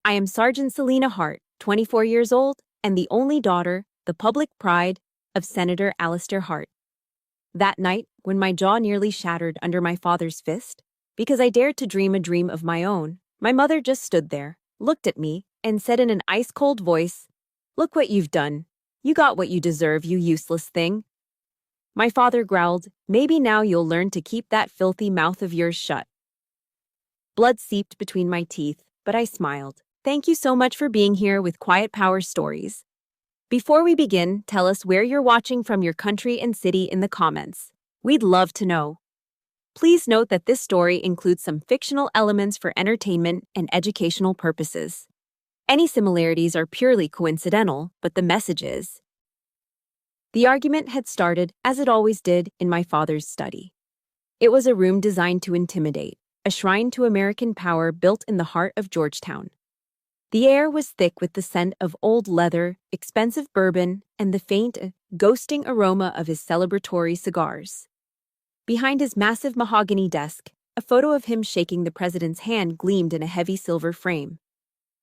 I am Sergeant Selena Hart, 24 years old, and the only daughter, the public pride, of Senator Alistair Hart. That night, when my jaw nearly shattered under my father's fist, because I dared to dream a dream of my own, my mother just stood there, looked at me, and said in an ice-cold voice, "Look what you've done. You got what you deserve, you useless thing." My father growled, "Maybe now you'll learn to keep that filthy mouth of yours shut." Blood seeped between my teeth, but I smiled. Thank you so much for being here with Quiet Power Stories. Before we begin, tell us where you're watching from, your country and city, in the comments. We'd love to know. Please note that this story includes some fictional elements for entertainment and educational purposes. Any similarities are purely coincidental, but the message is. The argument had started, as it always did, in my father's study. It was a room designed to intimidate, a shrine to American power built in the heart of Georgetown. The air was thick with the scent of old leather, expensive bourbon, and the faint, ghosting aroma of his celebratory cigars. Behind his massive mahogany desk, a photo of him shaking the president's hand gleamed in a heavy silver frame.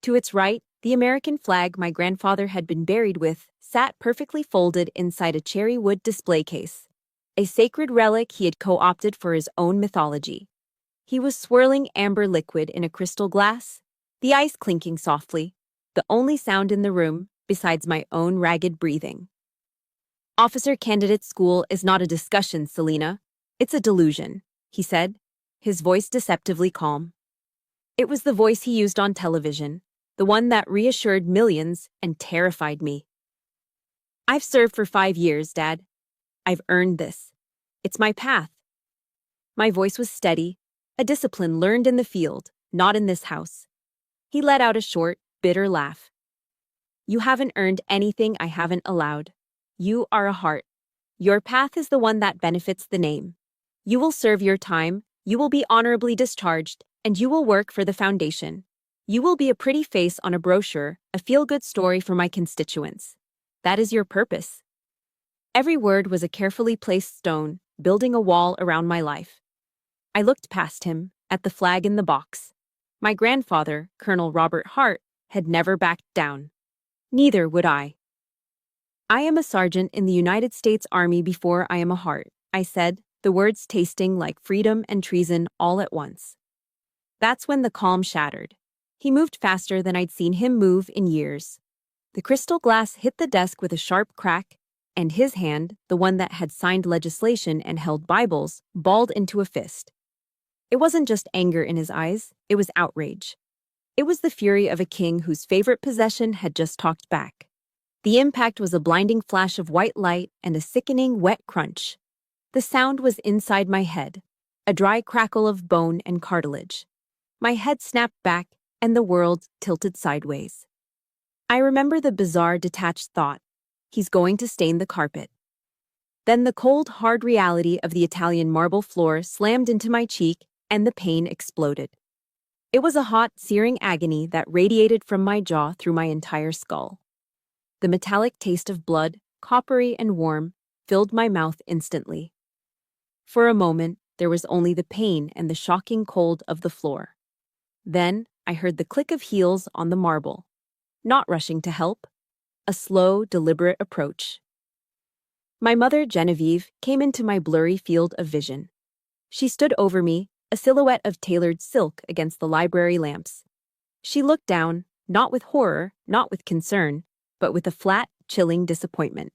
To its right, the American flag my grandfather had been buried with sat perfectly folded inside a cherry wood display case, a sacred relic he had co-opted for his own mythology. He was swirling amber liquid in a crystal glass, the ice clinking softly, the only sound in the room besides my own ragged breathing. "Officer candidate school is not a discussion, Selena. It's a delusion," he said, his voice deceptively calm. It was the voice he used on television, the one that reassured millions and terrified me. "I've served for 5 years, Dad. I've earned this. It's my path." My voice was steady, a discipline learned in the field, not in this house. He let out a short, bitter laugh. "You haven't earned anything I haven't allowed. You are a Hart. Your path is the one that benefits the name. You will serve your time, you will be honorably discharged, and you will work for the foundation. You will be a pretty face on a brochure, a feel-good story for my constituents. That is your purpose." Every word was a carefully placed stone, building a wall around my life. I looked past him, at the flag in the box. My grandfather, Colonel Robert Hart, had never backed down. Neither would I. "I am a sergeant in the United States Army before I am a Hart," I said, the words tasting like freedom and treason all at once. That's when the calm shattered. He moved faster than I'd seen him move in years. The crystal glass hit the desk with a sharp crack, and his hand, the one that had signed legislation and held Bibles, balled into a fist. It wasn't just anger in his eyes, it was outrage. It was the fury of a king whose favorite possession had just talked back. The impact was a blinding flash of white light and a sickening, wet crunch. The sound was inside my head, a dry crackle of bone and cartilage. My head snapped back, and the world tilted sideways. I remember the bizarre, detached thought, he's going to stain the carpet. Then the cold, hard reality of the Italian marble floor slammed into my cheek, and the pain exploded. It was a hot, searing agony that radiated from my jaw through my entire skull. The metallic taste of blood, coppery and warm, filled my mouth instantly. For a moment, there was only the pain and the shocking cold of the floor. Then, I heard the click of heels on the marble. Not rushing to help. A slow, deliberate approach. My mother, Genevieve, came into my blurry field of vision. She stood over me, a silhouette of tailored silk against the library lamps. She looked down, not with horror, not with concern, but with a flat, chilling disappointment.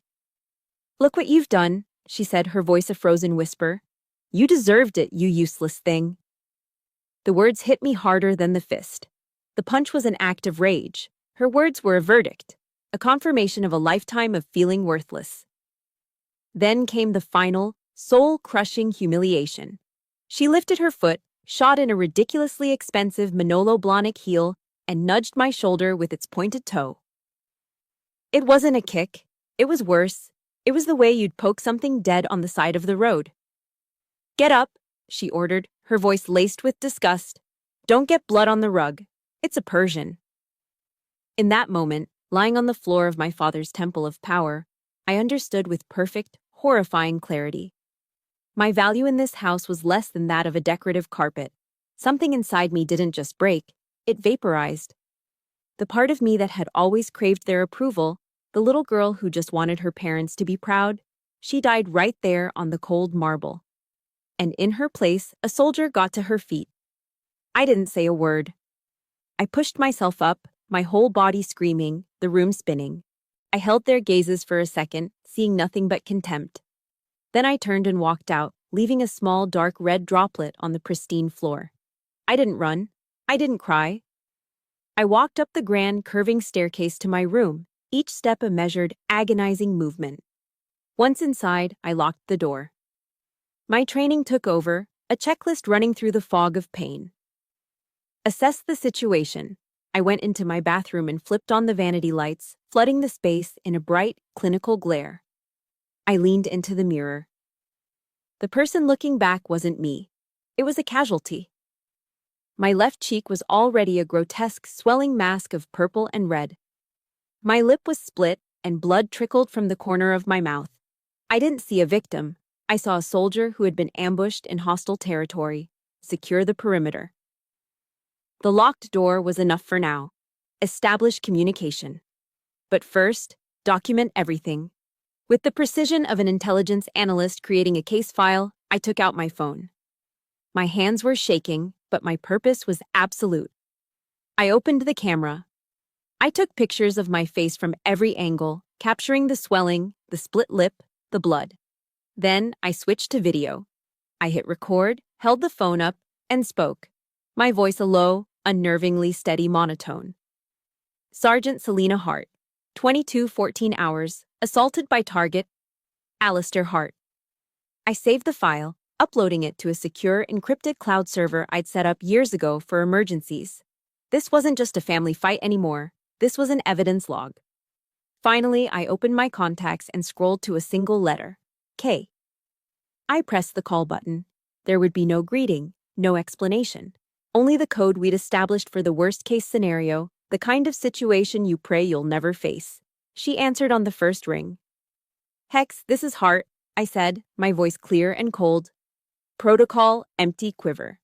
"Look what you've done," she said, her voice a frozen whisper. "You deserved it, you useless thing." The words hit me harder than the fist. The punch was an act of rage. Her words were a verdict, a confirmation of a lifetime of feeling worthless. Then came the final, soul-crushing humiliation. She lifted her foot, shod in a ridiculously expensive Manolo Blahnik heel, and nudged my shoulder with its pointed toe. It wasn't a kick. It was worse. It was the way you'd poke something dead on the side of the road. "Get up," she ordered, her voice laced with disgust. "Don't get blood on the rug. It's a Persian." In that moment, lying on the floor of my father's temple of power, I understood with perfect, horrifying clarity. My value in this house was less than that of a decorative carpet. Something inside me didn't just break, it vaporized. The part of me that had always craved their approval, the little girl who just wanted her parents to be proud, she died right there on the cold marble. And in her place, a soldier got to her feet. I didn't say a word. I pushed myself up, my whole body screaming, the room spinning. I held their gazes for a second, seeing nothing but contempt. Then I turned and walked out, leaving a small dark red droplet on the pristine floor. I didn't run. I didn't cry. I walked up the grand, curving staircase to my room, each step a measured, agonizing movement. Once inside, I locked the door. My training took over, a checklist running through the fog of pain. Assess the situation. I went into my bathroom and flipped on the vanity lights, flooding the space in a bright, clinical glare. I leaned into the mirror. The person looking back wasn't me. It was a casualty. My left cheek was already a grotesque, swelling mask of purple and red. My lip was split, and blood trickled from the corner of my mouth. I didn't see a victim. I saw a soldier who had been ambushed in hostile territory. Secure the perimeter. The locked door was enough for now. Establish communication. But first, document everything. With the precision of an intelligence analyst creating a case file, I took out my phone. My hands were shaking, but my purpose was absolute. I opened the camera. I took pictures of my face from every angle, capturing the swelling, the split lip, the blood. Then I switched to video. I hit record, held the phone up, and spoke. My voice a low, unnervingly steady monotone. Sergeant Selena Hart, 22:14 hours, assaulted by target, Alistair Hart. I saved the file, uploading it to a secure encrypted cloud server I'd set up years ago for emergencies. This wasn't just a family fight anymore. This was an evidence log. Finally, I opened my contacts and scrolled to a single letter, K. I pressed the call button. There would be no greeting, no explanation. Only the code we'd established for the worst-case scenario, the kind of situation you pray you'll never face. She answered on the first ring. "Hex, this is Hart," I said, my voice clear and cold. Protocol, empty quiver.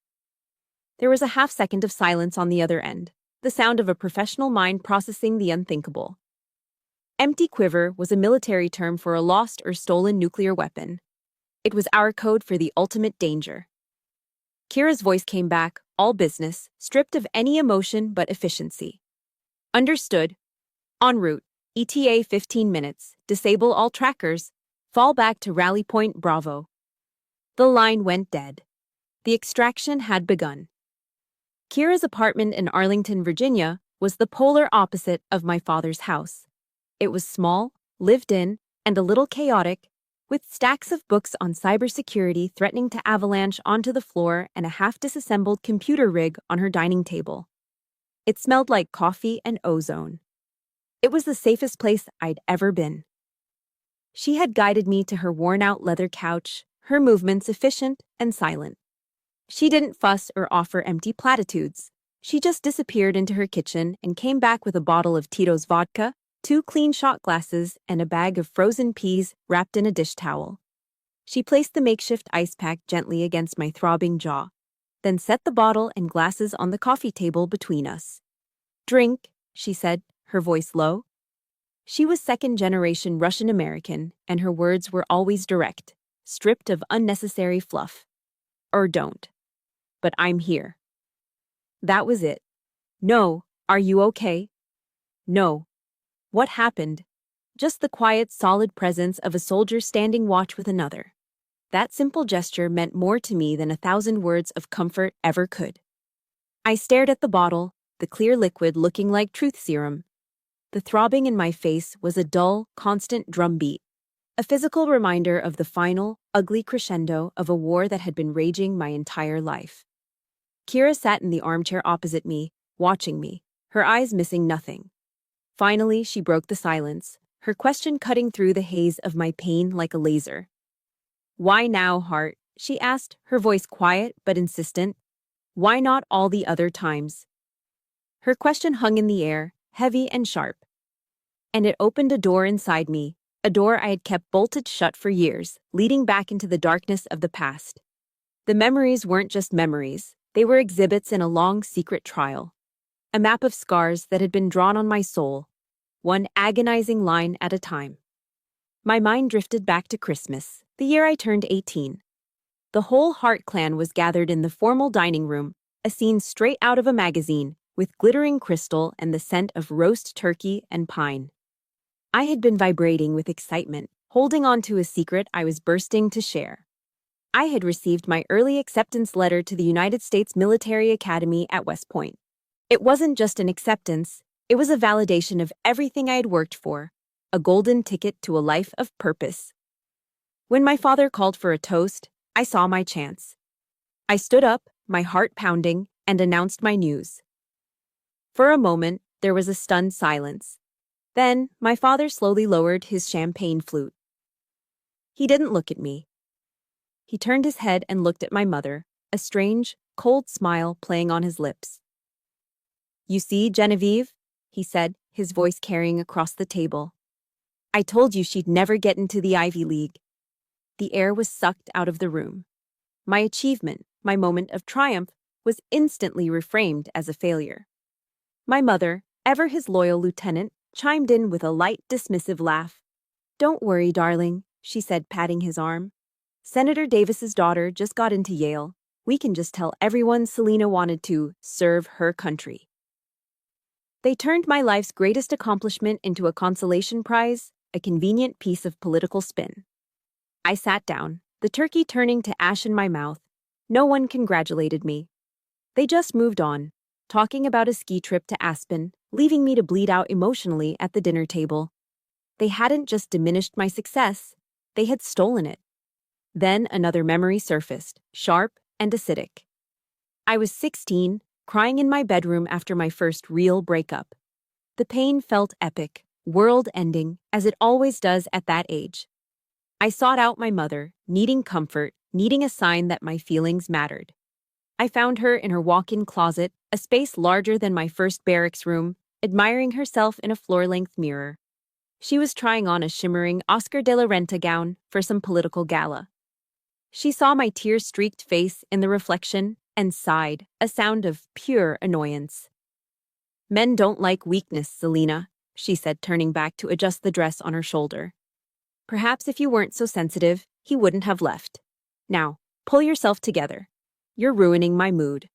There was a half-second of silence on the other end, the sound of a professional mind processing the unthinkable. Empty quiver was a military term for a lost or stolen nuclear weapon. It was our code for the ultimate danger. Kira's voice came back, all business, stripped of any emotion but efficiency. Understood. En route. ETA 15 minutes. Disable all trackers. Fall back to Rally Point Bravo. The line went dead. The extraction had begun. Kira's apartment in Arlington, Virginia, was the polar opposite of my father's house. It was small, lived in, and a little chaotic, with stacks of books on cybersecurity threatening to avalanche onto the floor and a half-disassembled computer rig on her dining table. It smelled like coffee and ozone. It was the safest place I'd ever been. She had guided me to her worn-out leather couch, her movements efficient and silent. She didn't fuss or offer empty platitudes. She just disappeared into her kitchen and came back with a bottle of Tito's vodka, 2 clean shot glasses, and a bag of frozen peas wrapped in a dish towel. She placed the makeshift ice pack gently against my throbbing jaw, then set the bottle and glasses on the coffee table between us. "Drink," she said, her voice low. She was second-generation Russian-American, and her words were always direct, stripped of unnecessary fluff. Or don't. But I'm here. That was it. No, are you okay? No. What happened? Just the quiet, solid presence of a soldier standing watch with another. That simple gesture meant more to me than 1,000 words of comfort ever could. I stared at the bottle, the clear liquid looking like truth serum. The throbbing in my face was a dull, constant drumbeat, a physical reminder of the final, ugly crescendo of a war that had been raging my entire life. Kira sat in the armchair opposite me, watching me, her eyes missing nothing. Finally, she broke the silence, her question cutting through the haze of my pain like a laser. "Why now, Hart?" she asked, her voice quiet but insistent. "Why not all the other times?" Her question hung in the air, heavy and sharp. And it opened a door inside me, a door I had kept bolted shut for years, leading back into the darkness of the past. The memories weren't just memories, they were exhibits in a long, secret trial. a map of scars that had been drawn on my soul, one agonizing line at a time. My mind drifted back to Christmas, the year I turned 18. The whole Hart clan was gathered in the formal dining room, a scene straight out of a magazine, with glittering crystal and the scent of roast turkey and pine. I had been vibrating with excitement, holding on to a secret I was bursting to share. I had received my early acceptance letter to the United States Military Academy at West Point. It wasn't just an acceptance, it was a validation of everything I had worked for, a golden ticket to a life of purpose. When my father called for a toast, I saw my chance. I stood up, my heart pounding, and announced my news. For a moment, there was a stunned silence. Then, my father slowly lowered his champagne flute. He didn't look at me. He turned his head and looked at my mother, a strange, cold smile playing on his lips. "You see, Genevieve," he said, his voice carrying across the table. "I told you she'd never get into the Ivy League." The air was sucked out of the room. My achievement, my moment of triumph, was instantly reframed as a failure. My mother, ever his loyal lieutenant, chimed in with a light, dismissive laugh. "Don't worry, darling," she said, patting his arm. "Senator Davis's daughter just got into Yale. We can just tell everyone Selena wanted to serve her country." They turned my life's greatest accomplishment into a consolation prize, a convenient piece of political spin. I sat down, the turkey turning to ash in my mouth. No one congratulated me. They just moved on, talking about a ski trip to Aspen, leaving me to bleed out emotionally at the dinner table. They hadn't just diminished my success, they had stolen it. Then another memory surfaced, sharp and acidic. I was 16, crying in my bedroom after my first real breakup. The pain felt epic, world-ending, as it always does at that age. I sought out my mother, needing comfort, needing a sign that my feelings mattered. I found her in her walk-in closet, a space larger than my first barracks room, admiring herself in a floor-length mirror. She was trying on a shimmering Oscar de la Renta gown for some political gala. She saw my tear-streaked face in the reflection and sighed, a sound of pure annoyance. "Men don't like weakness, Selena," she said, turning back to adjust the dress on her shoulder. "Perhaps if you weren't so sensitive, he wouldn't have left. Now, pull yourself together. You're ruining my mood."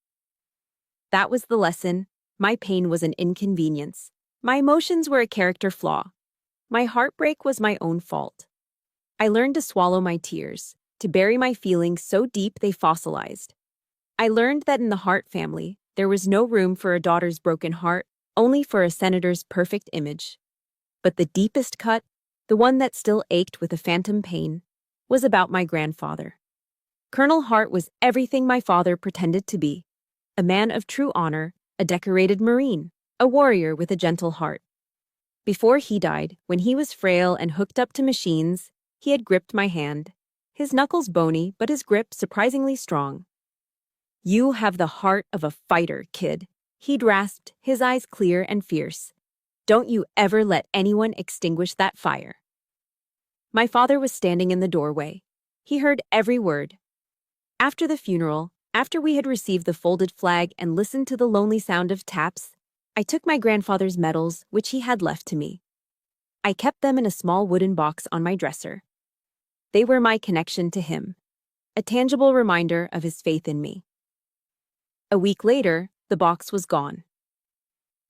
That was the lesson. My pain was an inconvenience. My emotions were a character flaw. My heartbreak was my own fault. I learned to swallow my tears, to bury my feelings so deep they fossilized. I learned that in the Hart family, there was no room for a daughter's broken heart, only for a senator's perfect image. But the deepest cut, the one that still ached with a phantom pain, was about my grandfather. Colonel Hart was everything my father pretended to be. A man of true honor, a decorated Marine, a warrior with a gentle heart. Before he died, when he was frail and hooked up to machines, he had gripped my hand. His knuckles bony, but his grip surprisingly strong. "You have the heart of a fighter, kid," he'd rasped, his eyes clear and fierce. "Don't you ever let anyone extinguish that fire." My father was standing in the doorway. He heard every word. After the funeral, after we had received the folded flag and listened to the lonely sound of taps, I took my grandfather's medals, which he had left to me. I kept them in a small wooden box on my dresser. They were my connection to him, a tangible reminder of his faith in me. A week later, the box was gone.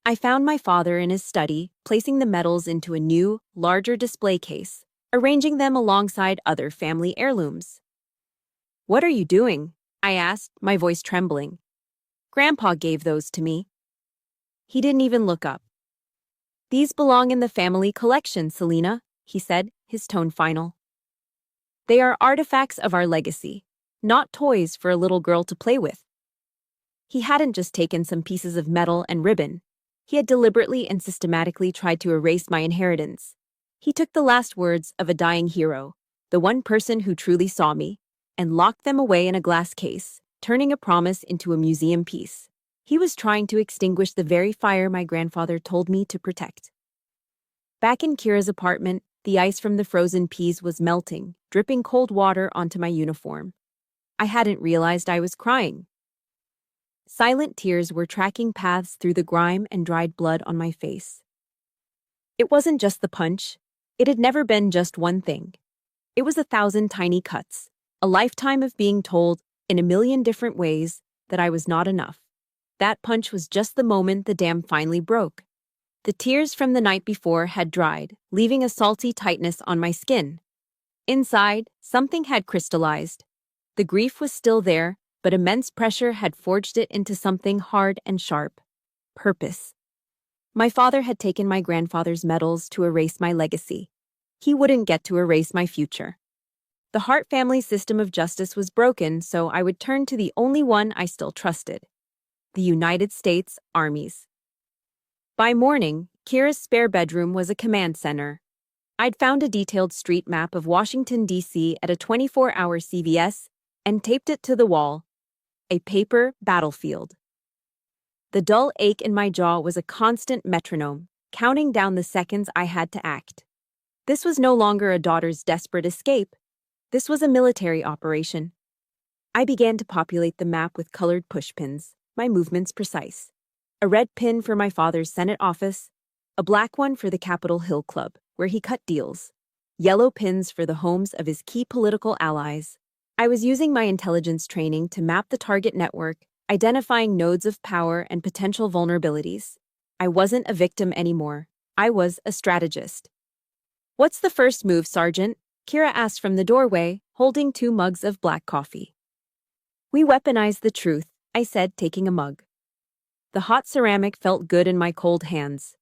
I found my father in his study, placing the medals into a new, larger display case, arranging them alongside other family heirlooms. "What are you doing?" I asked, my voice trembling. "Grandpa gave those to me." He didn't even look up. "These belong in the family collection, Selena," he said, his tone final. "They are artifacts of our legacy, not toys for a little girl to play with." He hadn't just taken some pieces of metal and ribbon. He had deliberately and systematically tried to erase my inheritance. He took the last words of a dying hero, the one person who truly saw me, and locked them away in a glass case, turning a promise into a museum piece. He was trying to extinguish the very fire my grandfather told me to protect. Back in Kira's apartment, the ice from the frozen peas was melting, dripping cold water onto my uniform. I hadn't realized I was crying. Silent tears were tracking paths through the grime and dried blood on my face. It wasn't just the punch. It had never been just one thing. It was 1,000 tiny cuts, a lifetime of being told, in a million different ways, that I was not enough. That punch was just the moment the dam finally broke. The tears from the night before had dried, leaving a salty tightness on my skin. Inside, something had crystallized. The grief was still there, but immense pressure had forged it into something hard and sharp. Purpose. My father had taken my grandfather's medals to erase my legacy. He wouldn't get to erase my future. The Hart family system of justice was broken, so I would turn to the only one I still trusted: the United States Army's. By morning, Kira's spare bedroom was a command center. I'd found a detailed street map of Washington, D.C. at a 24-hour CVS and taped it to the wall. A paper battlefield. The dull ache in my jaw was a constant metronome, counting down the seconds I had to act. This was no longer a daughter's desperate escape. This was a military operation. I began to populate the map with colored pushpins, my movements precise. A red pin for my father's Senate office, a black one for the Capitol Hill Club, where he cut deals, yellow pins for the homes of his key political allies. I was using my intelligence training to map the target network, identifying nodes of power and potential vulnerabilities. I wasn't a victim anymore. I was a strategist. "What's the first move, Sergeant?" Kira asked from the doorway, holding 2 mugs of black coffee. "We weaponize the truth," I said, taking a mug. The hot ceramic felt good in my cold hands.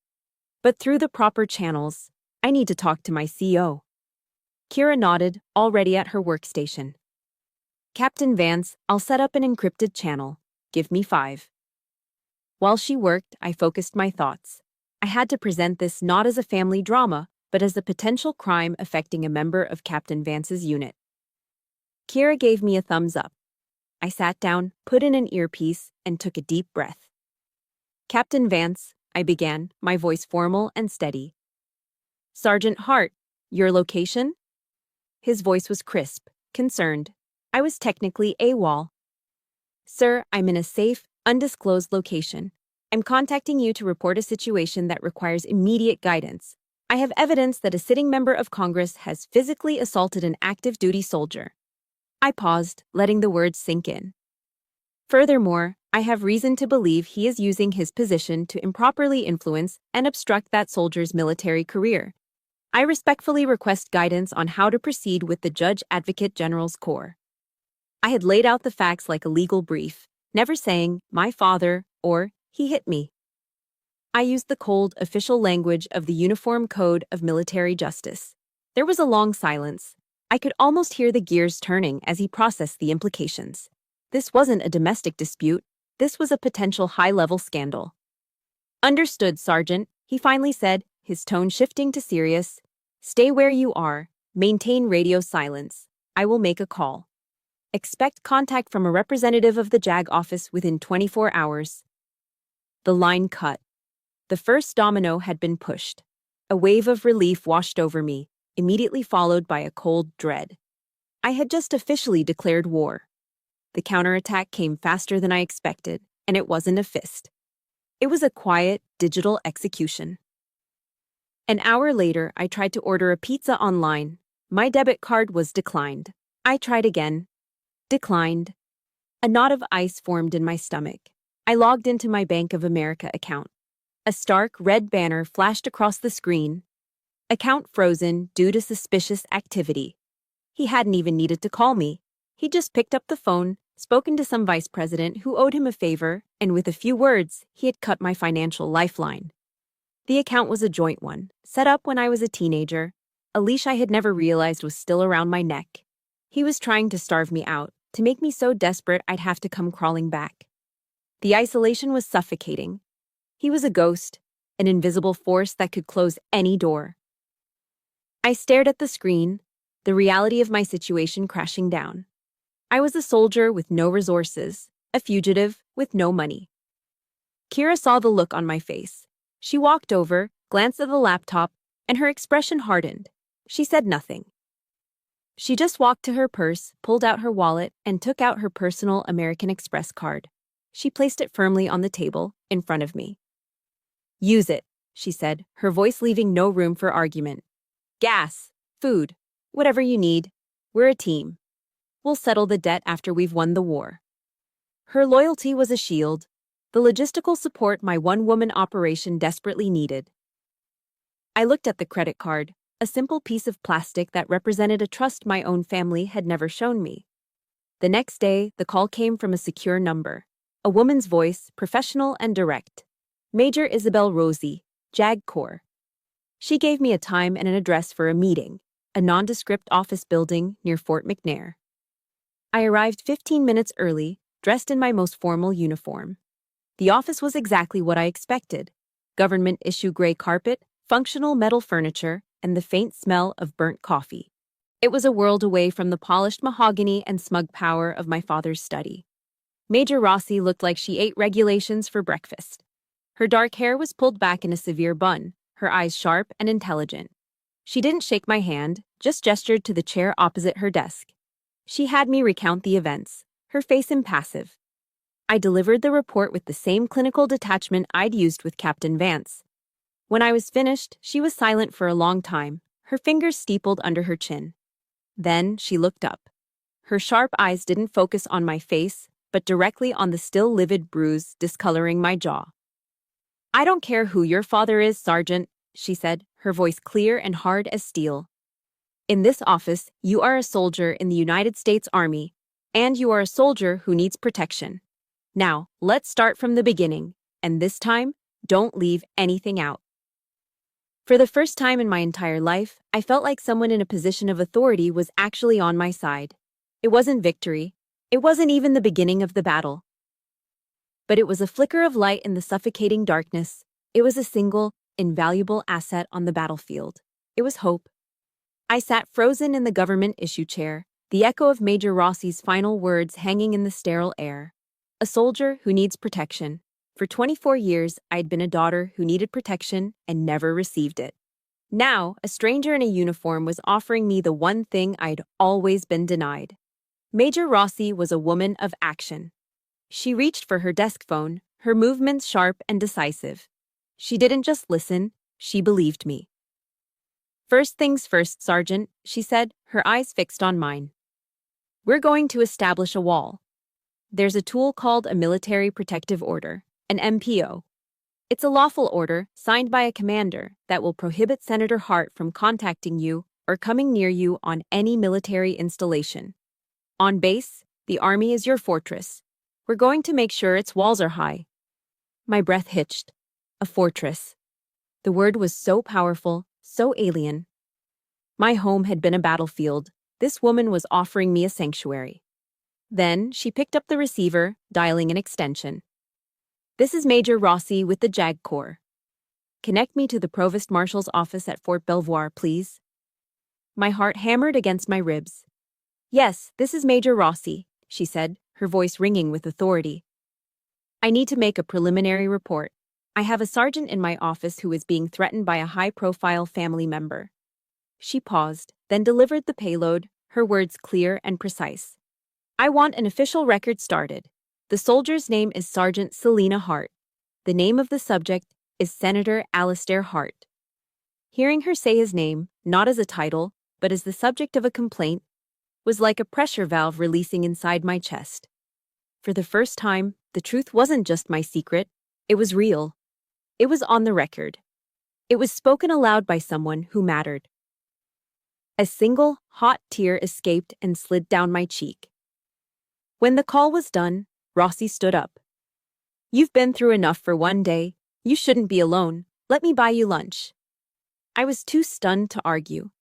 "But through the proper channels. I need to talk to my CO." Kira nodded, already at her workstation. "Captain Vance, I'll set up an encrypted channel. Give me 5. While she worked, I focused my thoughts. I had to present this not as a family drama, but as a potential crime affecting a member of Captain Vance's unit. Kira gave me a thumbs up. I sat down, put in an earpiece, and took a deep breath. "Captain Vance," I began, my voice formal and steady. "Sergeant Hart, your location?" His voice was crisp, concerned. I was technically AWOL. "Sir, I'm in a safe, undisclosed location. I'm contacting you to report a situation that requires immediate guidance. I have evidence that a sitting member of Congress has physically assaulted an active duty soldier." I paused, letting the words sink in. "Furthermore, I have reason to believe he is using his position to improperly influence and obstruct that soldier's military career. I respectfully request guidance on how to proceed with the Judge Advocate General's Corps." I had laid out the facts like a legal brief, never saying, "my father," or "he hit me." I used the cold, official language of the Uniform Code of Military Justice. There was a long silence. I could almost hear the gears turning as he processed the implications. This wasn't a domestic dispute. This was a potential high-level scandal. "Understood, Sergeant," he finally said, his tone shifting to serious. "Stay where you are. Maintain radio silence. I will make a call. Expect contact from a representative of the JAG office within 24 hours. The line cut. The first domino had been pushed. A wave of relief washed over me, immediately followed by a cold dread. I had just officially declared war. The counterattack came faster than I expected, and it wasn't a fist. It was a quiet, digital execution. An hour later, I tried to order a pizza online. My debit card was declined. I tried again. Declined. A knot of ice formed in my stomach. I logged into my Bank of America account. A stark red banner flashed across the screen. "Account frozen due to suspicious activity." He hadn't even needed to call me. He just picked up the phone, spoken to some vice president who owed him a favor, and with a few words, he had cut my financial lifeline. The account was a joint one, set up when I was a teenager, a leash I had never realized was still around my neck. He was trying to starve me out, to make me so desperate I'd have to come crawling back. The isolation was suffocating. He was a ghost, an invisible force that could close any door. I stared at the screen, the reality of my situation crashing down. I was a soldier with no resources, a fugitive with no money. Kira saw the look on my face. She walked over, glanced at the laptop, and her expression hardened. She said nothing. She just walked to her purse, pulled out her wallet, and took out her personal American Express card. She placed it firmly on the table, in front of me. Use it, she said, her voice leaving no room for argument. Gas, food, whatever you need. We're a team. We'll settle the debt after we've won the war. Her loyalty was a shield, the logistical support my one-woman operation desperately needed. I looked at the credit card, a simple piece of plastic that represented a trust my own family had never shown me. The next day, the call came from a secure number. A woman's voice, professional and direct. Major Isabel Rosie, JAG Corps. She gave me a time and an address for a meeting, a nondescript office building near Fort McNair. I arrived 15 minutes early, dressed in my most formal uniform. The office was exactly what I expected. Government-issue gray carpet, functional metal furniture, and the faint smell of burnt coffee. It was a world away from the polished mahogany and smug power of my father's study. Major Rossi looked like she ate regulations for breakfast. Her dark hair was pulled back in a severe bun, her eyes sharp and intelligent. She didn't shake my hand, just gestured to the chair opposite her desk. She had me recount the events, her face impassive. I delivered the report with the same clinical detachment I'd used with Captain Vance. When I was finished, she was silent for a long time, her fingers steepled under her chin. Then she looked up. Her sharp eyes didn't focus on my face, but directly on the still livid bruise discoloring my jaw. I don't care who your father is, Sergeant, she said, her voice clear and hard as steel. In this office, you are a soldier in the United States Army, and you are a soldier who needs protection. Now, let's start from the beginning, and this time, don't leave anything out. For the first time in my entire life, I felt like someone in a position of authority was actually on my side. It wasn't victory. It wasn't even the beginning of the battle. But it was a flicker of light in the suffocating darkness. It was a single, invaluable asset on the battlefield. It was hope. I sat frozen in the government issue chair, the echo of Major Rossi's final words hanging in the sterile air. A soldier who needs protection. For 24 years, I'd been a daughter who needed protection and never received it. Now, a stranger in a uniform was offering me the one thing I'd always been denied. Major Rossi was a woman of action. She reached for her desk phone, her movements sharp and decisive. She didn't just listen, she believed me. First things first, Sergeant, she said, her eyes fixed on mine. We're going to establish a wall. There's a tool called a military protective order, an MPO. It's a lawful order, signed by a commander, that will prohibit Senator Hart from contacting you or coming near you on any military installation. On base, the Army is your fortress. We're going to make sure its walls are high. My breath hitched. A fortress. The word was so powerful, so alien. My home had been a battlefield. This woman was offering me a sanctuary. Then she picked up the receiver, dialing an extension. This is Major Rossi with the JAG Corps. Connect me to the Provost Marshal's office at Fort Belvoir, please. My heart hammered against my ribs. Yes, this is Major Rossi, she said, her voice ringing with authority. I need to make a preliminary report. I have a sergeant in my office who is being threatened by a high-profile family member. She paused, then delivered the payload, her words clear and precise. I want an official record started. The soldier's name is Sergeant Selena Hart. The name of the subject is Senator Alastair Hart. Hearing her say his name, not as a title, but as the subject of a complaint, was like a pressure valve releasing inside my chest. For the first time, the truth wasn't just my secret, it was real. It was on the record. It was spoken aloud by someone who mattered. A single, hot tear escaped and slid down my cheek. When the call was done, Rossi stood up. You've been through enough for one day. You shouldn't be alone. Let me buy you lunch. I was too stunned to argue.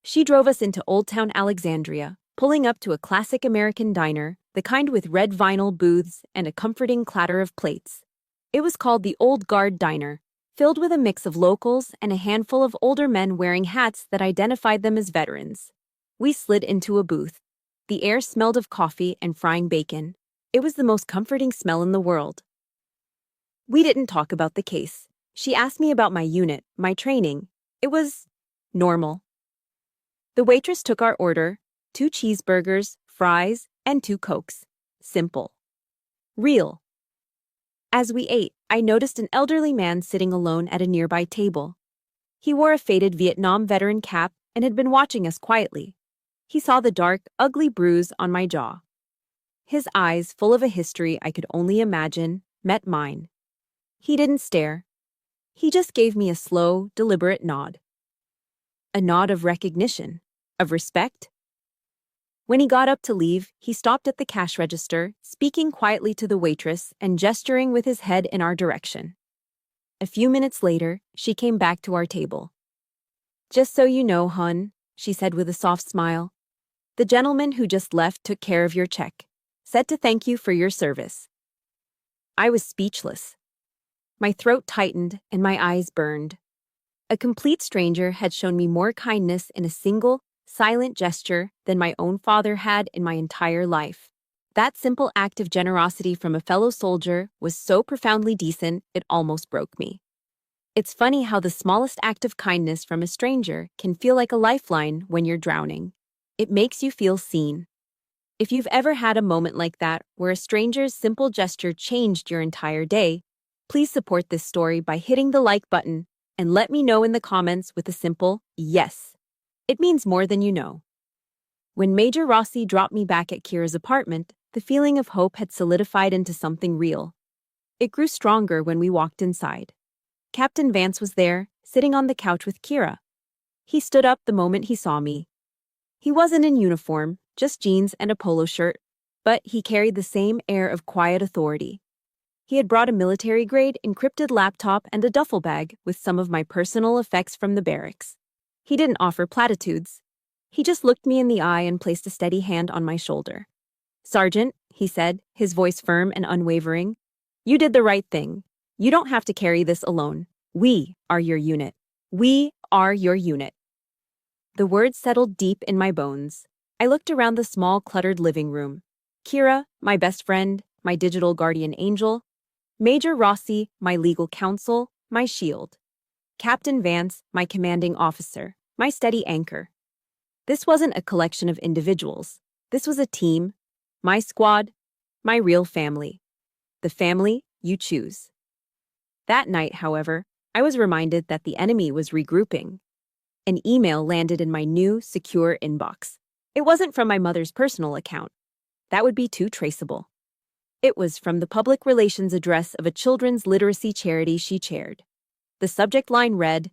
She drove us into Old Town Alexandria, pulling up to a classic American diner, the kind with red vinyl booths and a comforting clatter of plates. It was called the Old Guard Diner, filled with a mix of locals and a handful of older men wearing hats that identified them as veterans. We slid into a booth. The air smelled of coffee and frying bacon. It was the most comforting smell in the world. We didn't talk about the case. She asked me about my unit, my training. It was normal. The waitress took our order, 2 cheeseburgers, fries, and 2 Cokes. Simple. Real. As we ate, I noticed an elderly man sitting alone at a nearby table. He wore a faded Vietnam veteran cap and had been watching us quietly. He saw the dark, ugly bruise on my jaw. His eyes, full of a history I could only imagine, met mine. He didn't stare. He just gave me a slow, deliberate nod. A nod of recognition, of respect. When he got up to leave, he stopped at the cash register, speaking quietly to the waitress and gesturing with his head in our direction. A few minutes later, she came back to our table. "Just so you know, hun," she said with a soft smile, "the gentleman who just left took care of your check. Said to thank you for your service." I was speechless. My throat tightened and my eyes burned. A complete stranger had shown me more kindness in a single, silent gesture than my own father had in my entire life. That simple act of generosity from a fellow soldier was so profoundly decent it almost broke me. It's funny how the smallest act of kindness from a stranger can feel like a lifeline when you're drowning. It makes you feel seen. If you've ever had a moment like that where a stranger's simple gesture changed your entire day, please support this story by hitting the like button and let me know in the comments with a simple yes. It means more than you know. When Major Rossi dropped me back at Kira's apartment, the feeling of hope had solidified into something real. It grew stronger when we walked inside. Captain Vance was there, sitting on the couch with Kira. He stood up the moment he saw me. He wasn't in uniform, just jeans and a polo shirt, but he carried the same air of quiet authority. He had brought a military-grade encrypted laptop and a duffel bag with some of my personal effects from the barracks. He didn't offer platitudes. He just looked me in the eye and placed a steady hand on my shoulder. "Sergeant," he said, his voice firm and unwavering, "you did the right thing. You don't have to carry this alone. We are your unit. We are your unit." The words settled deep in my bones. I looked around the small, cluttered living room. Kira, my best friend, my digital guardian angel. Major Rossi, my legal counsel, my shield. Captain Vance, my commanding officer, my steady anchor. This wasn't a collection of individuals. This was a team, my squad, my real family. The family you choose. That night, however, I was reminded that the enemy was regrouping. An email landed in my new, secure inbox. It wasn't from my mother's personal account. That would be too traceable. It was from the public relations address of a children's literacy charity she chaired. The subject line read,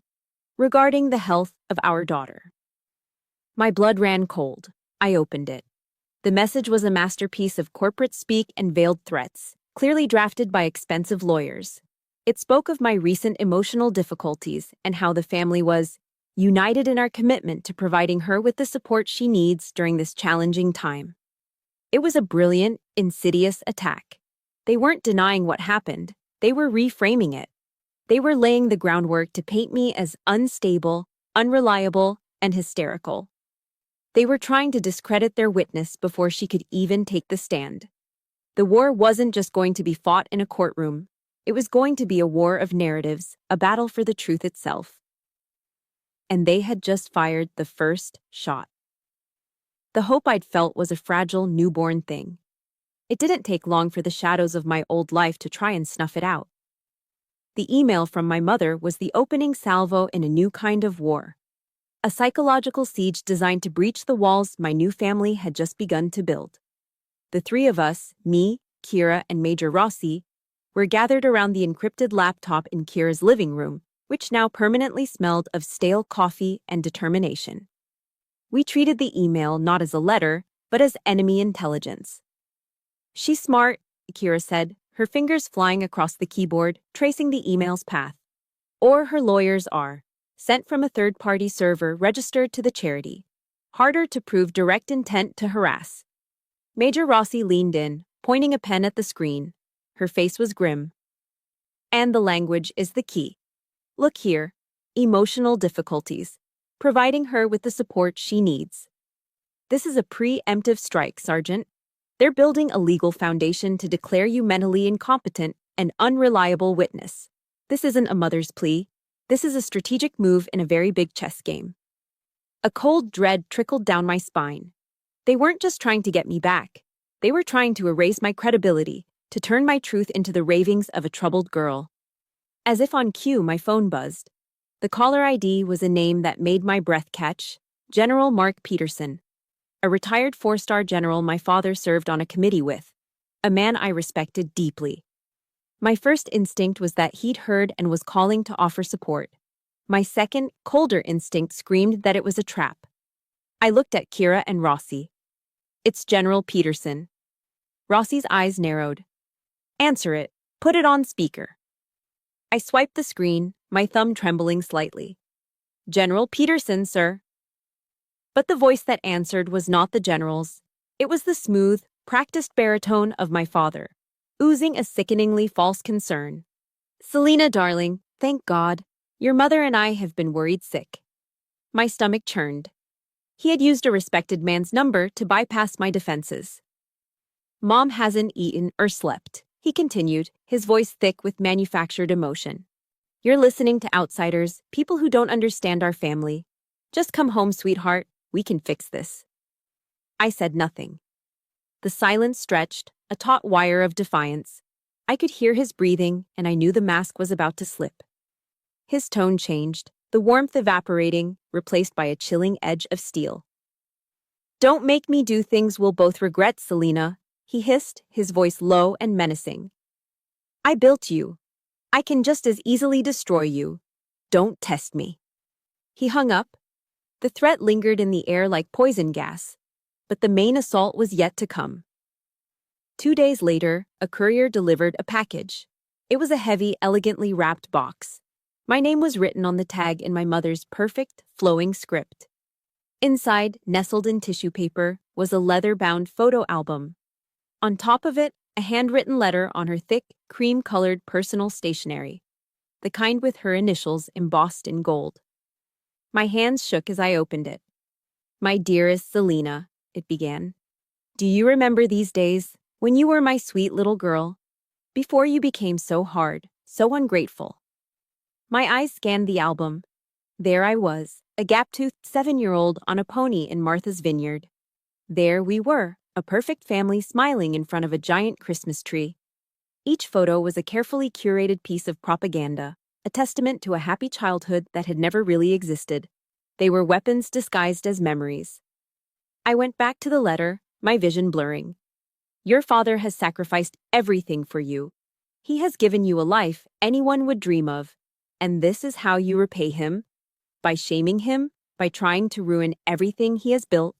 "Regarding the health of our daughter." My blood ran cold. I opened it. The message was a masterpiece of corporate speak and veiled threats, clearly drafted by expensive lawyers. It spoke of my recent emotional difficulties and how the family was united in our commitment to providing her with the support she needs during this challenging time. It was a brilliant, insidious attack. They weren't denying what happened. They were reframing it. They were laying the groundwork to paint me as unstable, unreliable, and hysterical. They were trying to discredit their witness before she could even take the stand. The war wasn't just going to be fought in a courtroom. It was going to be a war of narratives, a battle for the truth itself. And they had just fired the first shot. The hope I'd felt was a fragile, newborn thing. It didn't take long for the shadows of my old life to try and snuff it out. The email from my mother was the opening salvo in a new kind of war. A psychological siege designed to breach the walls my new family had just begun to build. The three of us, me, Kira, and Major Rossi, were gathered around the encrypted laptop in Kira's living room, which now permanently smelled of stale coffee and determination. We treated the email not as a letter, but as enemy intelligence. "She's smart," Kira said, her fingers flying across the keyboard, tracing the email's path. "Or her lawyers are, sent from a third-party server registered to the charity. Harder to prove direct intent to harass." Major Rossi leaned in, pointing a pen at the screen. Her face was grim. "And the language is the key. Look here, emotional difficulties, providing her with the support she needs. This is a preemptive strike, Sergeant. They're building a legal foundation to declare you mentally incompetent and unreliable witness. This isn't a mother's plea. This is a strategic move in a very big chess game." A cold dread trickled down my spine. They weren't just trying to get me back. They were trying to erase my credibility, to turn my truth into the ravings of a troubled girl. As if on cue, my phone buzzed. The caller ID was a name that made my breath catch: General Mark Peterson, a retired four-star general my father served on a committee with, a man I respected deeply. My first instinct was that he'd heard and was calling to offer support. My second, colder instinct screamed that it was a trap. I looked at Kira and Rossi. "It's General Peterson." Rossi's eyes narrowed. "Answer it. Put it on speaker." I swiped the screen, my thumb trembling slightly. "General Peterson, sir." But the voice that answered was not the general's. It was the smooth, practiced baritone of my father, oozing a sickeningly false concern. "Selina, darling, thank God. Your mother and I have been worried sick." My stomach churned. He had used a respected man's number to bypass my defenses. "Mom hasn't eaten or slept," he continued, his voice thick with manufactured emotion. "You're listening to outsiders, people who don't understand our family. Just come home, sweetheart. We can fix this." I said nothing. The silence stretched, a taut wire of defiance. I could hear his breathing, and I knew the mask was about to slip. His tone changed, the warmth evaporating, replaced by a chilling edge of steel. "Don't make me do things we'll both regret, Selina," he hissed, his voice low and menacing. "I built you. I can just as easily destroy you. Don't test me." He hung up. The threat lingered in the air like poison gas, but the main assault was yet to come. 2 days later, a courier delivered a package. It was a heavy, elegantly wrapped box. My name was written on the tag in my mother's perfect, flowing script. Inside, nestled in tissue paper, was a leather-bound photo album. On top of it, a handwritten letter on her thick, cream-colored personal stationery, the kind with her initials embossed in gold. My hands shook as I opened it. "My dearest Selina," it began. "Do you remember these days, when you were my sweet little girl? Before you became so hard, so ungrateful." My eyes scanned the album. There I was, a gap-toothed 7-year-old on a pony in Martha's Vineyard. There we were, a perfect family smiling in front of a giant Christmas tree. Each photo was a carefully curated piece of propaganda, a testament to a happy childhood that had never really existed. They were weapons disguised as memories. I went back to the letter, my vision blurring. "Your father has sacrificed everything for you. He has given you a life anyone would dream of. And this is how you repay him? By shaming him? By trying to ruin everything he has built?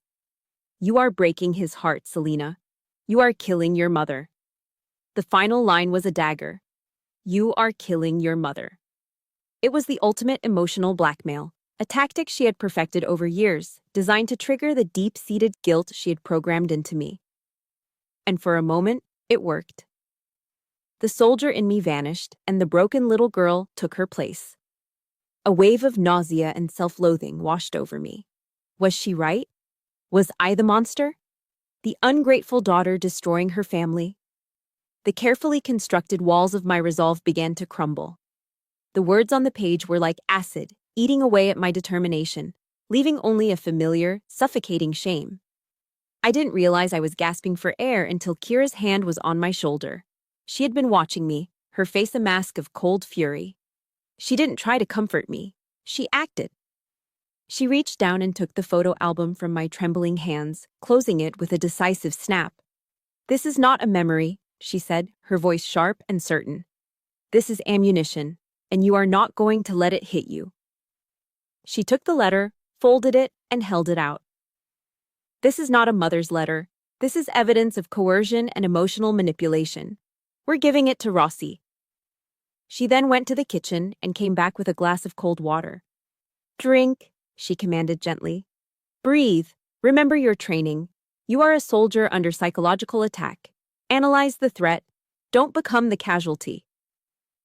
You are breaking his heart, Selina. You are killing your mother." The final line was a dagger. "You are killing your mother." It was the ultimate emotional blackmail, a tactic she had perfected over years, designed to trigger the deep-seated guilt she had programmed into me. And for a moment, it worked. The soldier in me vanished, and the broken little girl took her place. A wave of nausea and self-loathing washed over me. Was she right? Was I the monster? The ungrateful daughter destroying her family? The carefully constructed walls of my resolve began to crumble. The words on the page were like acid, eating away at my determination, leaving only a familiar, suffocating shame. I didn't realize I was gasping for air until Kira's hand was on my shoulder. She had been watching me, her face a mask of cold fury. She didn't try to comfort me. She acted. She reached down and took the photo album from my trembling hands, closing it with a decisive snap. "This is not a memory," she said, her voice sharp and certain. "This is ammunition, and you are not going to let it hit you." She took the letter, folded it, and held it out. "This is not a mother's letter. This is evidence of coercion and emotional manipulation. We're giving it to Rossi." She then went to the kitchen and came back with a glass of cold water. "Drink," she commanded gently. "Breathe. Remember your training. You are a soldier under psychological attack. Analyze the threat. Don't become the casualty."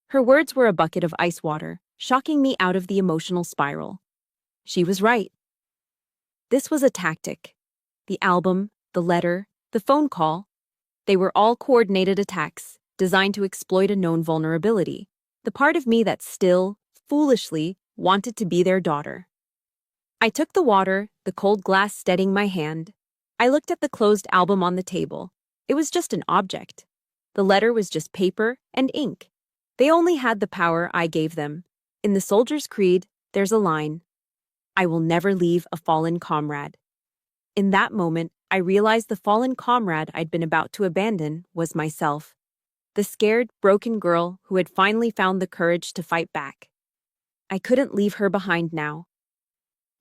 Her words were a bucket of ice water, shocking me out of the emotional spiral. She was right. This was a tactic. The album, the letter, the phone call, they were all coordinated attacks, designed to exploit a known vulnerability, the part of me that still, foolishly, wanted to be their daughter. I took the water, the cold glass steadying my hand. I looked at the closed album on the table. It was just an object. The letter was just paper and ink. They only had the power I gave them. In the soldier's creed, there's a line: I will never leave a fallen comrade. In that moment, I realized the fallen comrade I'd been about to abandon was myself. The scared, broken girl who had finally found the courage to fight back. I couldn't leave her behind now.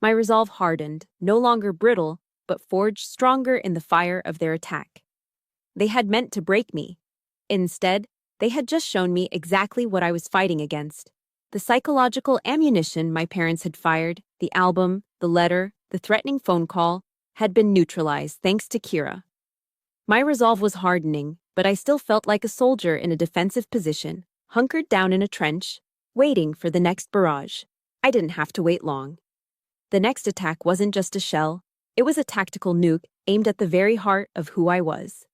My resolve hardened, no longer brittle, but forged stronger in the fire of their attack. They had meant to break me. Instead, they had just shown me exactly what I was fighting against. The psychological ammunition my parents had fired, the album, the letter, the threatening phone call, had been neutralized thanks to Kira. My resolve was hardening, but I still felt like a soldier in a defensive position, hunkered down in a trench, waiting for the next barrage. I didn't have to wait long. The next attack wasn't just a shell, it was a tactical nuke aimed at the very heart of who I was.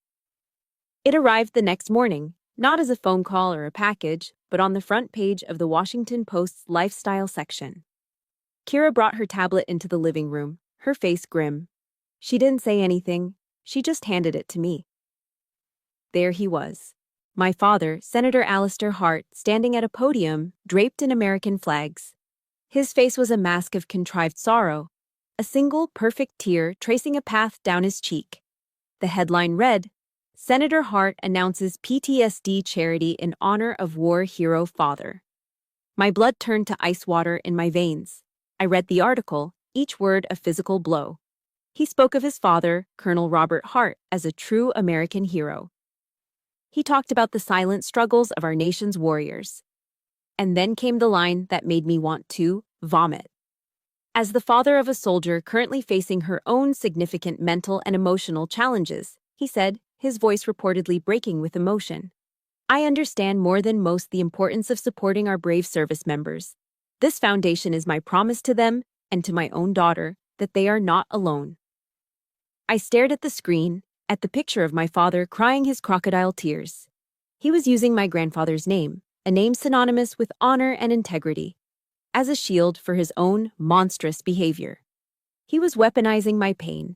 It arrived the next morning, not as a phone call or a package, but on the front page of the Washington Post's lifestyle section. Kira brought her tablet into the living room, her face grim. She didn't say anything, she just handed it to me. There he was. My father, Senator Alistair Hart, standing at a podium, draped in American flags. His face was a mask of contrived sorrow, a single perfect tear tracing a path down his cheek. The headline read, Senator Hart announces PTSD charity in honor of war hero father. My blood turned to ice water in my veins. I read the article, each word a physical blow. He spoke of his father, Colonel Robert Hart, as a true American hero. He talked about the silent struggles of our nation's warriors. And then came the line that made me want to vomit. As the father of a soldier currently facing her own significant mental and emotional challenges, he said, his voice reportedly breaking with emotion, I understand more than most the importance of supporting our brave service members. This foundation is my promise to them and to my own daughter that they are not alone. I stared at the screen, at the picture of my father crying his crocodile tears. He was using my grandfather's name, a name synonymous with honor and integrity, as a shield for his own monstrous behavior. He was weaponizing my pain,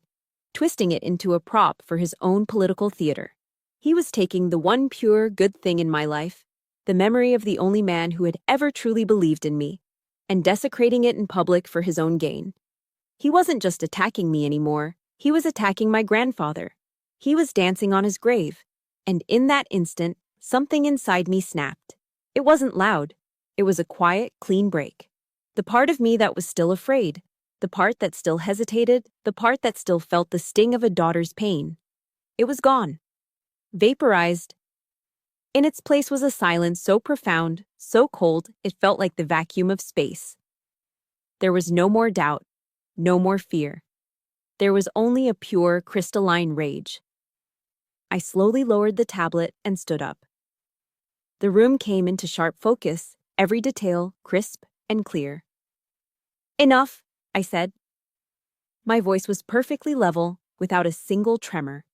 twisting it into a prop for his own political theater. He was taking the one pure good thing in my life, the memory of the only man who had ever truly believed in me, and desecrating it in public for his own gain. He wasn't just attacking me anymore, he was attacking my grandfather. He was dancing on his grave, and in that instant, something inside me snapped. It wasn't loud. It was a quiet, clean break. The part of me that was still afraid, the part that still hesitated, the part that still felt the sting of a daughter's pain. It was gone. Vaporized. In its place was a silence so profound, so cold, it felt like the vacuum of space. There was no more doubt, no more fear. There was only a pure, crystalline rage. I slowly lowered the tablet and stood up. The room came into sharp focus, every detail crisp and clear. Enough, I said. My voice was perfectly level, without a single tremor.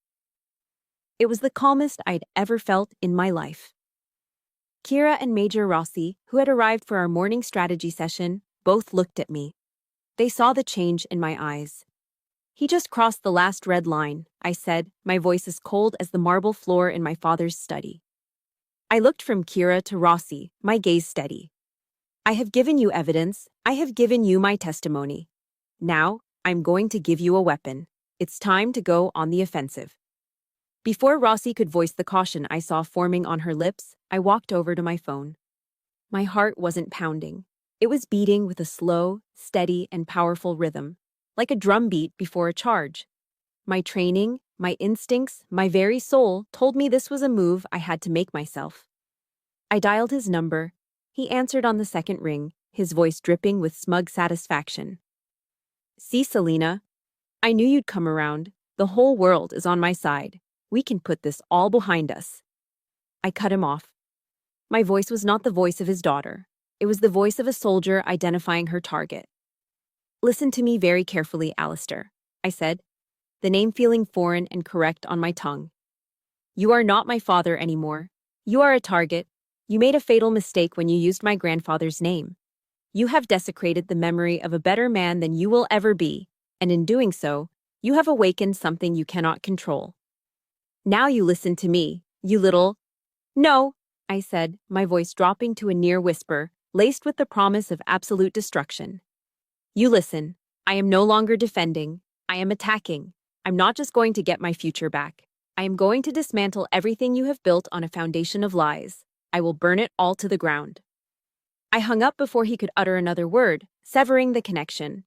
It was the calmest I'd ever felt in my life. Kira and Major Rossi, who had arrived for our morning strategy session, both looked at me. They saw the change in my eyes. He just crossed the last red line, I said, my voice as cold as the marble floor in my father's study. I looked from Kira to Rossi, my gaze steady. I have given you evidence. I have given you my testimony. Now, I'm going to give you a weapon. It's time to go on the offensive. Before Rossi could voice the caution I saw forming on her lips, I walked over to my phone. My heart wasn't pounding. It was beating with a slow, steady, and powerful rhythm, like a drum beat before a charge. My training, my instincts, my very soul told me this was a move I had to make myself. I dialed his number. He answered on the second ring, his voice dripping with smug satisfaction. See, Selena, I knew you'd come around. The whole world is on my side. We can put this all behind us. I cut him off. My voice was not the voice of his daughter. It was the voice of a soldier identifying her target. Listen to me very carefully, Alistair, I said, the name feeling foreign and correct on my tongue. You are not my father anymore. You are a target. You made a fatal mistake when you used my grandfather's name. You have desecrated the memory of a better man than you will ever be, and in doing so, you have awakened something you cannot control. Now you listen to me, you little, No, I said, my voice dropping to a near whisper, laced with the promise of absolute destruction. You listen. I am no longer defending. I am attacking. I'm not just going to get my future back. I am going to dismantle everything you have built on a foundation of lies. I will burn it all to the ground. I hung up before he could utter another word, severing the connection.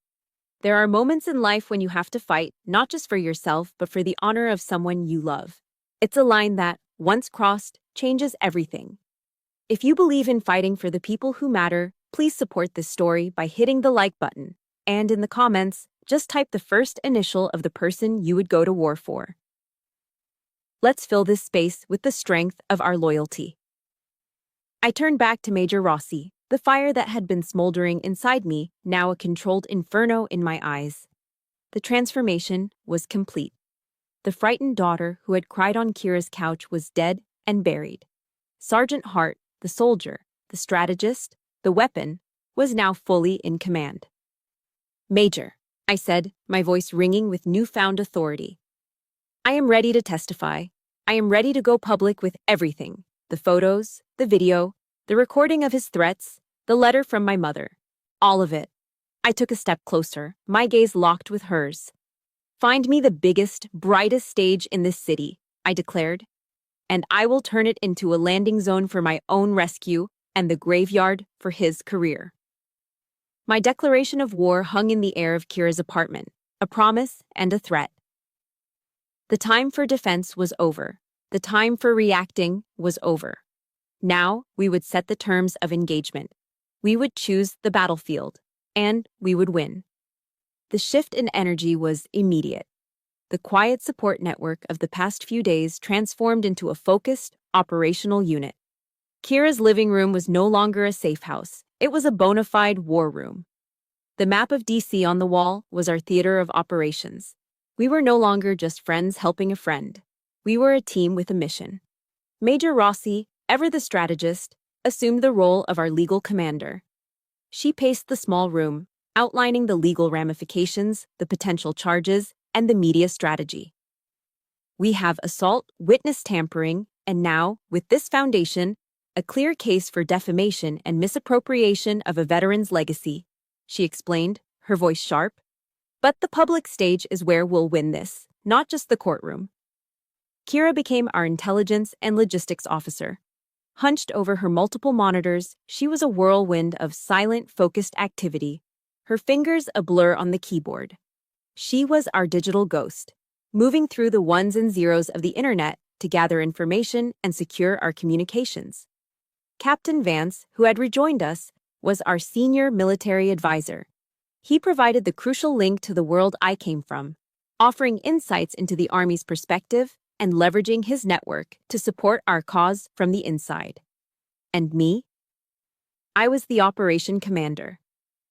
There are moments in life when you have to fight, not just for yourself, but for the honor of someone you love. It's a line that, once crossed, changes everything. If you believe in fighting for the people who matter, please support this story by hitting the like button. And in the comments, just type the first initial of the person you would go to war for. Let's fill this space with the strength of our loyalty. I turned back to Major Rossi, the fire that had been smoldering inside me, now a controlled inferno in my eyes. The transformation was complete. The frightened daughter who had cried on Kira's couch was dead and buried. Sergeant Hart, the soldier, the strategist, the weapon, was now fully in command. Major, I said, my voice ringing with newfound authority. I am ready to testify. I am ready to go public with everything. The photos, the video, the recording of his threats, the letter from my mother. All of it. I took a step closer, my gaze locked with hers. Find me the biggest, brightest stage in this city, I declared, and I will turn it into a landing zone for my own rescue and the graveyard for his career. My declaration of war hung in the air of Kira's apartment, a promise and a threat. The time for defense was over. The time for reacting was over. Now, we would set the terms of engagement. We would choose the battlefield, and we would win. The shift in energy was immediate. The quiet support network of the past few days transformed into a focused, operational unit. Kira's living room was no longer a safe house. It was a bona fide war room. The map of DC on the wall was our theater of operations. We were no longer just friends helping a friend. We were a team with a mission. Major Rossi, ever the strategist, assumed the role of our legal commander. She paced the small room, outlining the legal ramifications, the potential charges, and the media strategy. We have assault, witness tampering, and now, with this foundation, a clear case for defamation and misappropriation of a veteran's legacy, she explained, her voice sharp. But the public stage is where we'll win this, not just the courtroom. Kira became our intelligence and logistics officer. Hunched over her multiple monitors, she was a whirlwind of silent, focused activity, her fingers a blur on the keyboard. She was our digital ghost, moving through the ones and zeros of the internet to gather information and secure our communications. Captain Vance, who had rejoined us, was our senior military advisor. He provided the crucial link to the world I came from, offering insights into the Army's perspective and leveraging his network to support our cause from the inside. And me? I was the operation commander.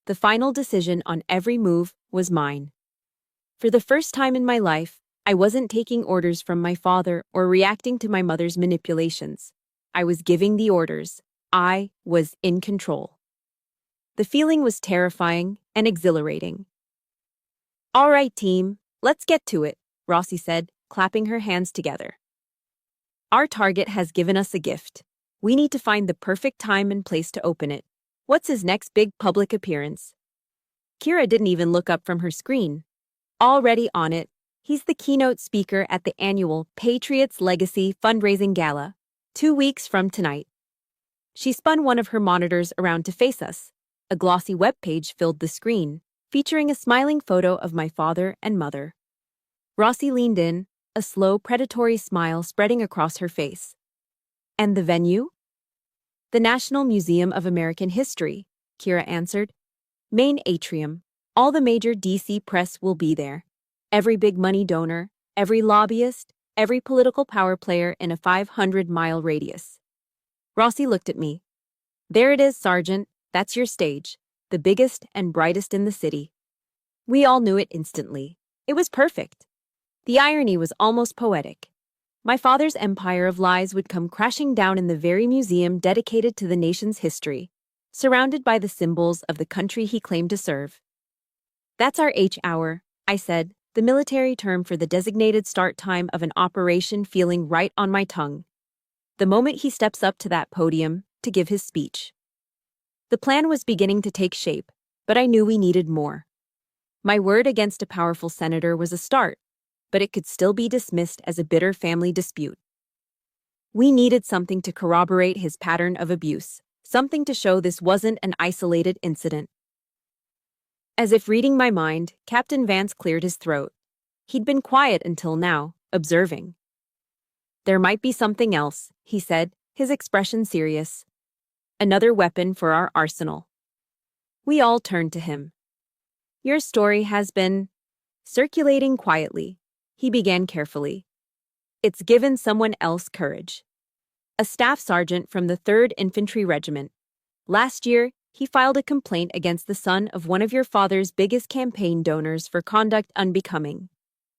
The final decision on every move was mine. For the first time in my life, I wasn't taking orders from my father or reacting to my mother's manipulations. I was giving the orders. I was in control. The feeling was terrifying and exhilarating. All right, team, let's get to it, Rossi said, clapping her hands together. Our target has given us a gift. We need to find the perfect time and place to open it. What's his next big public appearance? Kira didn't even look up from her screen. Already on it, he's the keynote speaker at the annual Patriots Legacy Fundraising Gala, 2 weeks from tonight. She spun one of her monitors around to face us. A glossy webpage filled the screen, featuring a smiling photo of my father and mother. Rossi leaned in, a slow, predatory smile spreading across her face. And the venue? The National Museum of American History, Kira answered. Main atrium. All the major DC press will be there. Every big money donor, every lobbyist, every political power player in a 500-mile radius. Rossi looked at me. There it is, Sergeant. That's your stage. The biggest and brightest in the city. We all knew it instantly. It was perfect. The irony was almost poetic. My father's empire of lies would come crashing down in the very museum dedicated to the nation's history, surrounded by the symbols of the country he claimed to serve. That's our H-hour, I said, the military term for the designated start time of an operation feeling right on my tongue. the moment he steps up to that podium to give his speech. The plan was beginning to take shape, but I knew we needed more. My word against a powerful senator was a start, but it could still be dismissed as a bitter family dispute. We needed something to corroborate his pattern of abuse, something to show this wasn't an isolated incident. As if reading my mind, Captain Vance cleared his throat. He'd been quiet until now, observing. "There might be something else," he said, his expression serious. "Another weapon for our arsenal." We all turned to him. "Your story has been circulating quietly," he began carefully. "It's given someone else courage. A staff sergeant from the 3rd Infantry Regiment. Last year, he filed a complaint against the son of one of your father's biggest campaign donors for conduct unbecoming.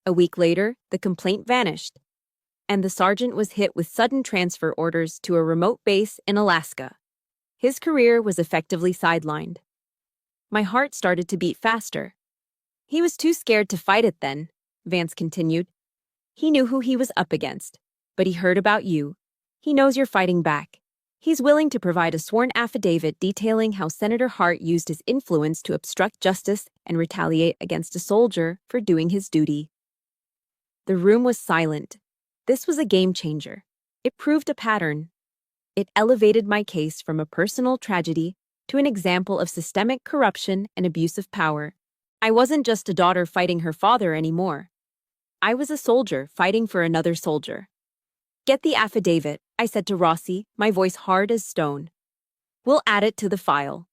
A week later, the complaint vanished, and the sergeant was hit with sudden transfer orders to a remote base in Alaska. His career was effectively sidelined." My heart started to beat faster. "He was too scared to fight it then," Vance continued. "He knew who he was up against, but he heard about you. He knows you're fighting back. He's willing to provide a sworn affidavit detailing how Senator Hart used his influence to obstruct justice and retaliate against a soldier for doing his duty." The room was silent. This was a game changer. It proved a pattern. It elevated my case from a personal tragedy to an example of systemic corruption and abuse of power. I wasn't just a daughter fighting her father anymore. I was a soldier fighting for another soldier. "Get the affidavit," I said to Rossi, my voice hard as stone. "We'll add it to the file."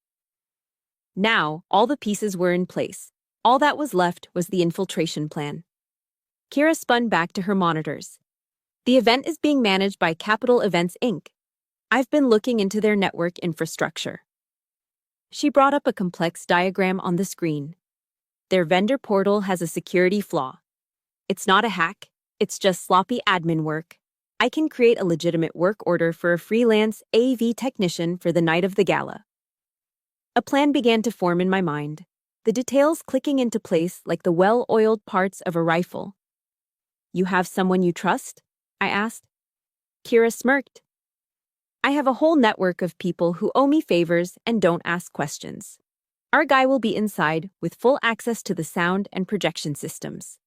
Now, all the pieces were in place. All that was left was the infiltration plan. Kira spun back to her monitors. "The event is being managed by Capital Events, Inc. I've been looking into their network infrastructure." She brought up a complex diagram on the screen. "Their vendor portal has a security flaw. It's not a hack, it's just sloppy admin work. I can create a legitimate work order for a freelance AV technician for the night of the gala." A plan began to form in my mind, the details clicking into place like the well-oiled parts of a rifle. "You have someone you trust?" I asked. Kira smirked. "I have a whole network of people who owe me favors and don't ask questions. Our guy will be inside with full access to the sound and projection systems."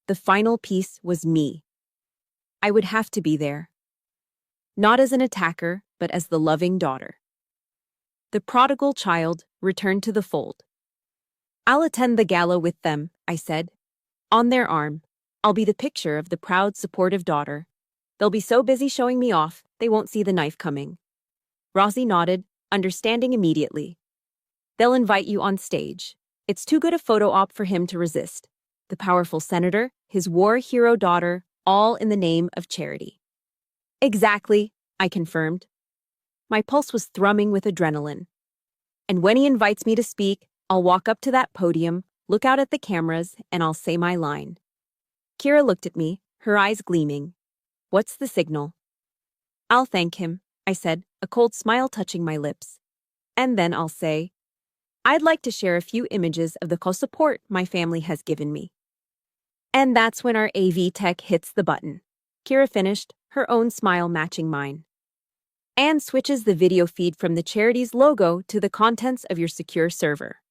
The final piece was me. I would have to be there. Not as an attacker, but as the loving daughter. The prodigal child returned to the fold. "I'll attend the gala with them," I said. "On their arm. I'll be the picture of the proud, supportive daughter. They'll be so busy showing me off, they won't see the knife coming." Rossi nodded, understanding immediately. "They'll invite you on stage. It's too good a photo op for him to resist. The powerful senator, his war hero daughter, all in the name of charity." "Exactly," I confirmed. My pulse was thrumming with adrenaline. "And when he invites me to speak, I'll walk up to that podium, look out at the cameras, and I'll say my line." Kira looked at me, her eyes gleaming. "What's the signal?" "I'll thank him," I said, a cold smile touching my lips. "And then I'll say, I'd like to share a few images of the support my family has given me." And that's when our AV tech hits the button. Kira finished, her own smile matching mine. "And switches the video feed from the charity's logo to the contents of your secure server."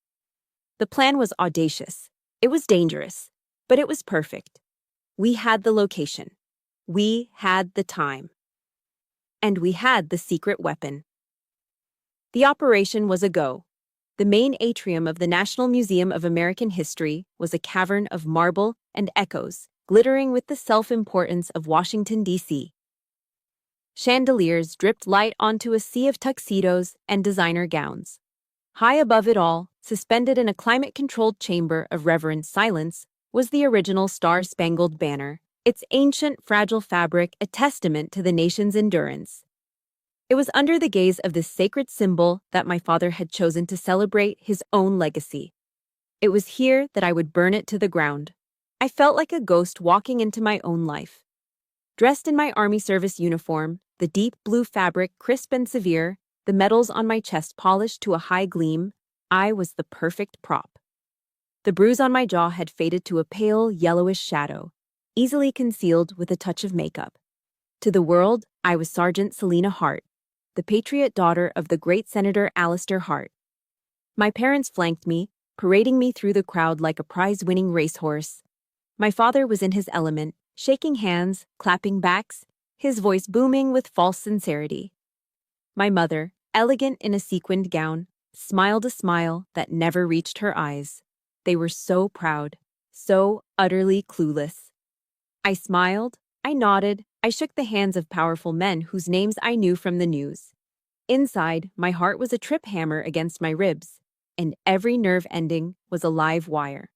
The plan was audacious. It was dangerous, but it was perfect. We had the location. We had the time. And we had the secret weapon. The operation was a go. The main atrium of the National Museum of American History was a cavern of marble and echoes, glittering with the self-importance of Washington, D.C. Chandeliers dripped light onto a sea of tuxedos and designer gowns. High above it all, suspended in a climate-controlled chamber of reverent silence, was the original Star-Spangled Banner, its ancient, fragile fabric a testament to the nation's endurance. It was under the gaze of this sacred symbol that my father had chosen to celebrate his own legacy. It was here that I would burn it to the ground. I felt like a ghost walking into my own life. Dressed in my Army service uniform, the deep blue fabric crisp and severe, the medals on my chest polished to a high gleam, I was the perfect prop. The bruise on my jaw had faded to a pale, yellowish shadow, easily concealed with a touch of makeup. To the world, I was Sergeant Selina Hart, the patriot daughter of the great Senator Alistair Hart. My parents flanked me, parading me through the crowd like a prize-winning racehorse. My father was in his element, shaking hands, clapping backs, his voice booming with false sincerity. My mother, elegant in a sequined gown, smiled a smile that never reached her eyes. They were so proud, so utterly clueless. I smiled, I nodded, I shook the hands of powerful men whose names I knew from the news. Inside, my heart was a trip hammer against my ribs, and every nerve ending was a live wire.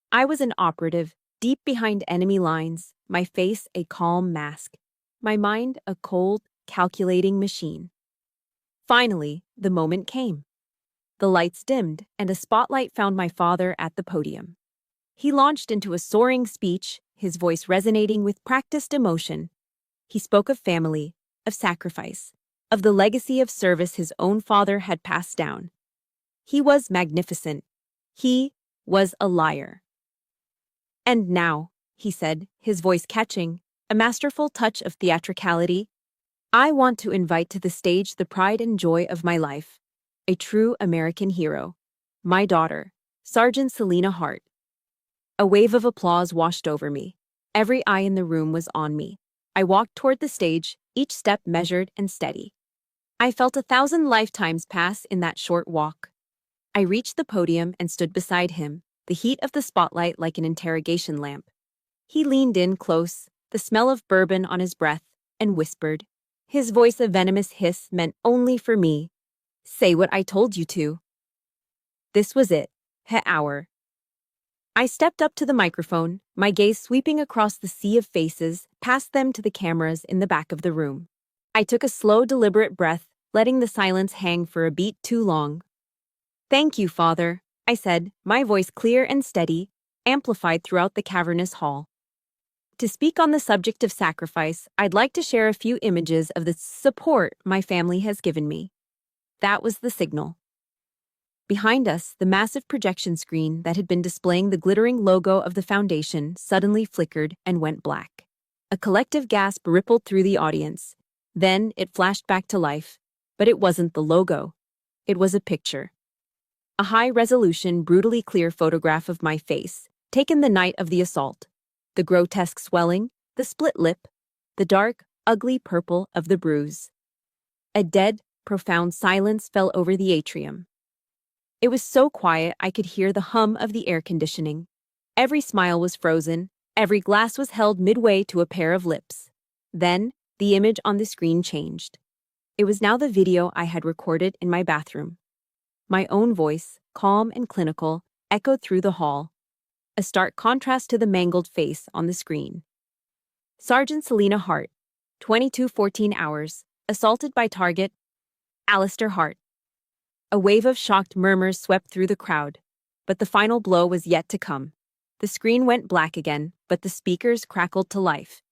I was an operative, deep behind enemy lines, my face a calm mask, my mind a cold, calculating machine. Finally, the moment came. The lights dimmed, and a spotlight found my father at the podium. He launched into a soaring speech, his voice resonating with practiced emotion. He spoke of family, of sacrifice, of the legacy of service his own father had passed down. He was magnificent. He was a liar. "And now," he said, his voice catching, a masterful touch of theatricality, "I want to invite to the stage the pride and joy of my life, a true American hero, my daughter, Sergeant Selina Hart." A wave of applause washed over me. Every eye in the room was on me. I walked toward the stage, each step measured and steady. I felt 1,000 lifetimes pass in that short walk. I reached the podium and stood beside him, the heat of the spotlight like an interrogation lamp. He leaned in close, the smell of bourbon on his breath, and whispered. His voice a venomous hiss meant only for me. "Say what I told you to." This was it, the hour. I stepped up to the microphone, my gaze sweeping across the sea of faces, past them to the cameras in the back of the room. I took a slow, deliberate breath, letting the silence hang for a beat too long. "Thank you, Father," I said, my voice clear and steady, amplified throughout the cavernous hall. To speak on the subject of sacrifice, I'd like to share a few images of the support my family has given me. That was the signal. Behind us, the massive projection screen that had been displaying the glittering logo of the foundation suddenly flickered and went black. A collective gasp rippled through the audience. Then it flashed back to life. But it wasn't the logo. It was a picture. A high-resolution, brutally clear photograph of my face, taken the night of the assault. The grotesque swelling, the split lip, the dark, ugly purple of the bruise. A dead, profound silence fell over the atrium. It was so quiet I could hear the hum of the air conditioning. Every smile was frozen, every glass was held midway to a pair of lips. Then, the image on the screen changed. It was now the video I had recorded in my bathroom. My own voice, calm and clinical, echoed through the hall, a stark contrast to the mangled face on the screen. Sergeant Selina Hart, 22:14 hours, assaulted by target, Alistair Hart. A wave of shocked murmurs swept through the crowd, but the final blow was yet to come. The screen went black again, but the speakers crackled to life.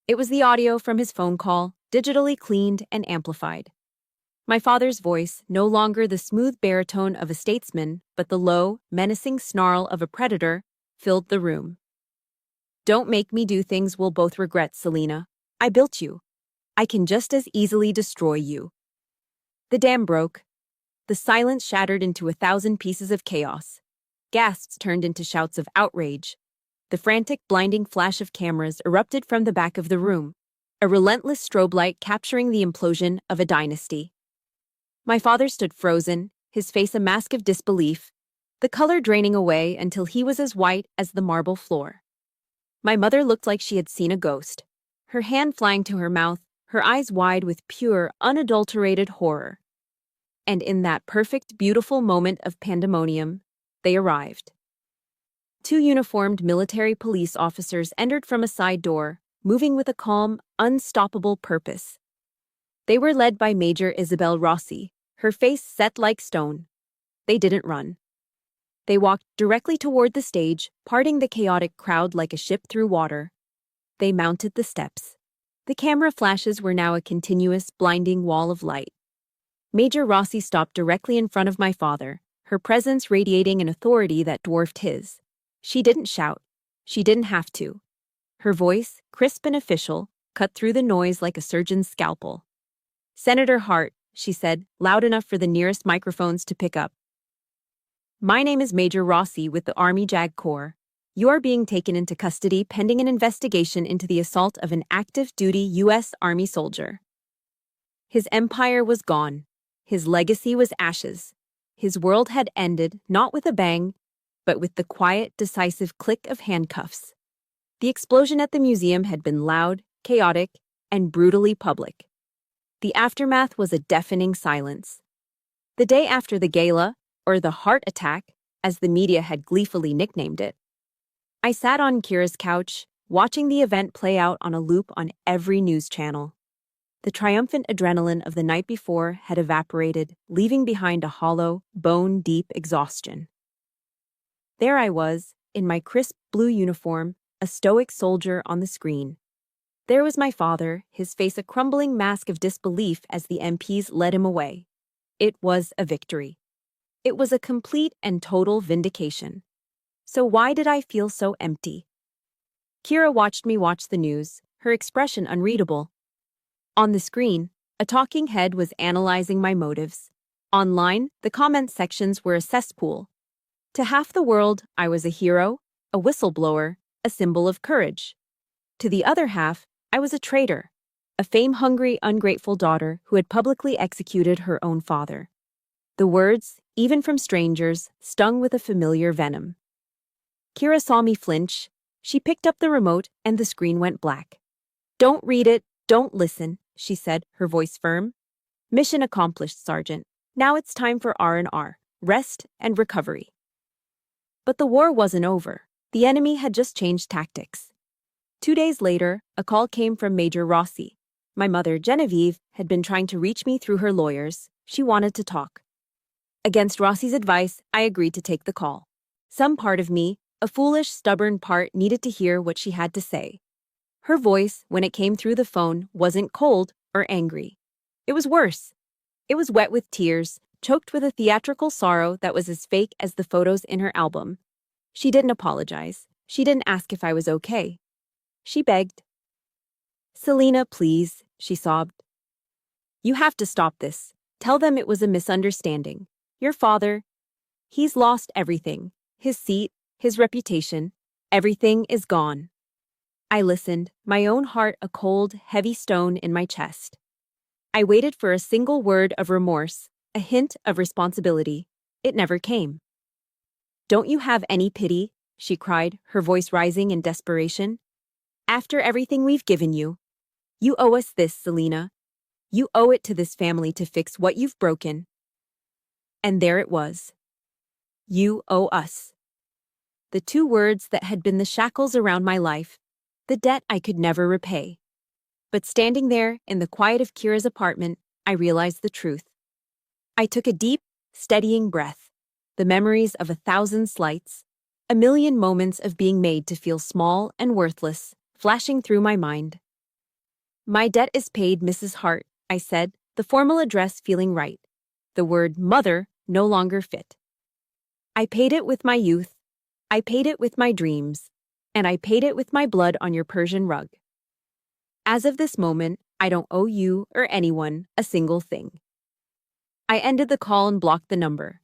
It was the audio from his phone call, digitally cleaned and amplified. My father's voice, no longer the smooth baritone of a statesman, but the low, menacing snarl of a predator, filled the room. "Don't make me do things we'll both regret, Selina. I built you. I can just as easily destroy you." The dam broke. The silence shattered into 1,000 pieces of chaos. Gasps turned into shouts of outrage. The frantic, blinding flash of cameras erupted from the back of the room, a relentless strobe light capturing the implosion of a dynasty. My father stood frozen, his face a mask of disbelief, the color draining away until he was as white as the marble floor. My mother looked like she had seen a ghost, her hand flying to her mouth, her eyes wide with pure, unadulterated horror. And in that perfect, beautiful moment of pandemonium, they arrived. 2 uniformed military police officers entered from a side door, moving with a calm, unstoppable purpose. They were led by Major Isabel Rossi, her face set like stone. They didn't run. They walked directly toward the stage, parting the chaotic crowd like a ship through water. They mounted the steps. The camera flashes were now a continuous, blinding wall of light. Major Rossi stopped directly in front of my father, her presence radiating an authority that dwarfed his. She didn't shout. She didn't have to. Her voice, crisp and official, cut through the noise like a surgeon's scalpel. "Senator Hart," she said, loud enough for the nearest microphones to pick up. "My name is Major Rossi with the Army JAG Corps. You are being taken into custody pending an investigation into the assault of an active-duty U.S. Army soldier." His empire was gone. His legacy was ashes. His world had ended, not with a bang, but with the quiet, decisive click of handcuffs. The explosion at the museum had been loud, chaotic, and brutally public. The aftermath was a deafening silence. The day after the gala, or the heart attack, as the media had gleefully nicknamed it, I sat on Kira's couch, watching the event play out on a loop on every news channel. The triumphant adrenaline of the night before had evaporated, leaving behind a hollow, bone-deep exhaustion. There I was, in my crisp blue uniform, a stoic soldier on the screen. There was my father, his face a crumbling mask of disbelief as the MPs led him away. It was a victory. It was a complete and total vindication. So why did I feel so empty? Kira watched me watch the news, her expression unreadable. On the screen, a talking head was analyzing my motives. Online, the comment sections were a cesspool. To half the world, I was a hero, a whistleblower, a symbol of courage. To the other half, I was a traitor, a fame-hungry, ungrateful daughter who had publicly executed her own father. The words, even from strangers, stung with a familiar venom. Kira saw me flinch. She picked up the remote and the screen went black. "Don't read it, don't listen," she said, her voice firm. "Mission accomplished, Sergeant. Now it's time for R&R, rest and recovery." But the war wasn't over. The enemy had just changed tactics. 2 days later, a call came from Major Rossi. My mother, Genevieve, had been trying to reach me through her lawyers. She wanted to talk. Against Rossi's advice, I agreed to take the call. Some part of me, a foolish, stubborn part, needed to hear what she had to say. Her voice, when it came through the phone, wasn't cold or angry. It was worse. It was wet with tears, choked with a theatrical sorrow that was as fake as the photos in her album. She didn't apologize. She didn't ask if I was okay. She begged. "Selena, please," she sobbed. "You have to stop this. Tell them it was a misunderstanding. Your father, he's lost everything. His seat, his reputation, everything is gone." I listened, my own heart a cold, heavy stone in my chest. I waited for a single word of remorse, a hint of responsibility. It never came. "Don't you have any pity?" she cried, her voice rising in desperation. "After everything we've given you, you owe us this, Selena. You owe it to this family to fix what you've broken." And there it was. You owe us. The two words that had been the shackles around my life, the debt I could never repay. But standing there in the quiet of Kira's apartment, I realized the truth. I took a deep, steadying breath, the memories of 1,000 slights, a million moments of being made to feel small and worthless, flashing through my mind. "My debt is paid, Mrs. Hart," I said, the formal address feeling right. The word mother no longer fit. "I paid it with my youth, I paid it with my dreams, and I paid it with my blood on your Persian rug. As of this moment, I don't owe you or anyone a single thing." I ended the call and blocked the number.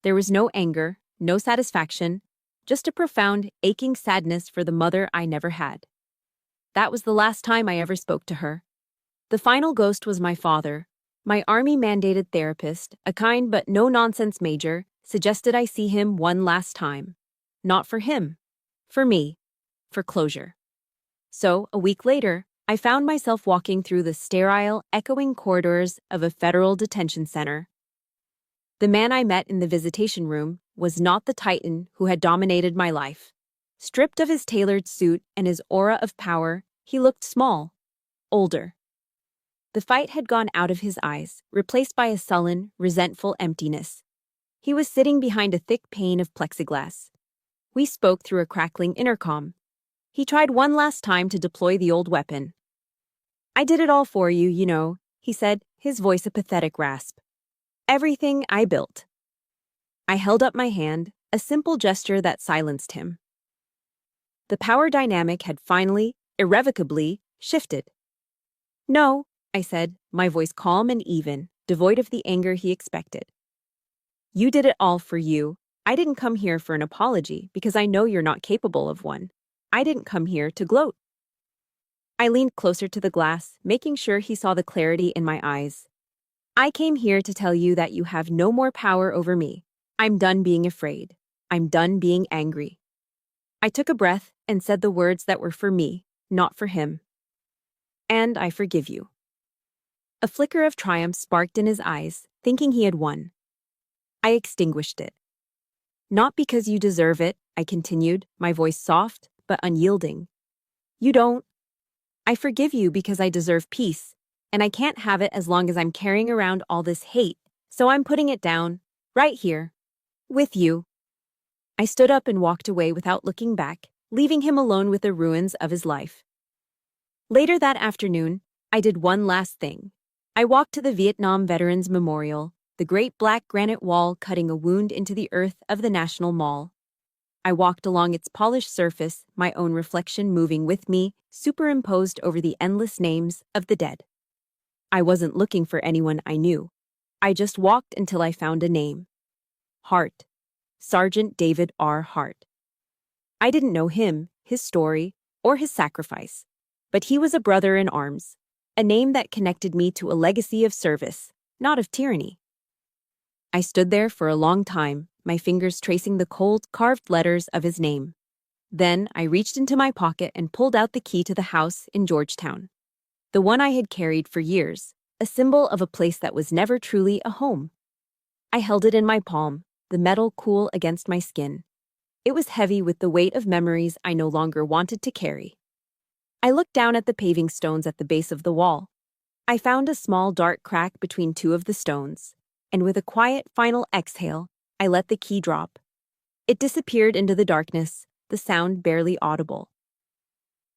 There was no anger, no satisfaction, just a profound, aching sadness for the mother I never had. That was the last time I ever spoke to her. The final ghost was my father. My Army-mandated therapist, a kind but no-nonsense major, suggested I see him one last time. Not for him. For me. For closure. So, a week later, I found myself walking through the sterile, echoing corridors of a federal detention center. The man I met in the visitation room was not the titan who had dominated my life. Stripped of his tailored suit and his aura of power, he looked small, older. The fight had gone out of his eyes, replaced by a sullen, resentful emptiness. He was sitting behind a thick pane of plexiglass. We spoke through a crackling intercom. He tried one last time to deploy the old weapon. "I did it all for you, you know," he said, his voice a pathetic rasp. "Everything I built." I held up my hand, a simple gesture that silenced him. The power dynamic had finally, irrevocably, shifted. No, I said, my voice calm and even, devoid of the anger he expected. You did it all for you. I didn't come here for an apology because I know you're not capable of one. I didn't come here to gloat. I leaned closer to the glass, making sure he saw the clarity in my eyes. I came here to tell you that you have no more power over me. I'm done being afraid. I'm done being angry. I took a breath and said the words that were for me, not for him. And I forgive you. A flicker of triumph sparked in his eyes, thinking he had won. I extinguished it. Not because you deserve it, I continued, my voice soft but unyielding. You don't. I forgive you because I deserve peace, and I can't have it as long as I'm carrying around all this hate, so I'm putting it down, right here, with you. I stood up and walked away without looking back, leaving him alone with the ruins of his life. Later that afternoon, I did one last thing. I walked to the Vietnam Veterans Memorial, the great black granite wall cutting a wound into the earth of the National Mall. I walked along its polished surface, my own reflection moving with me, superimposed over the endless names of the dead. I wasn't looking for anyone I knew. I just walked until I found a name. Hart. Sergeant David R. Hart. I didn't know him, his story, or his sacrifice, but he was a brother in arms, a name that connected me to a legacy of service, not of tyranny. I stood there for a long time, my fingers tracing the cold, carved letters of his name. Then I reached into my pocket and pulled out the key to the house in Georgetown. The one I had carried for years, a symbol of a place that was never truly a home. I held it in my palm, the metal cool against my skin. It was heavy with the weight of memories I no longer wanted to carry. I looked down at the paving stones at the base of the wall. I found a small dark crack between two of the stones, and with a quiet final exhale, I let the key drop. It disappeared into the darkness, the sound barely audible.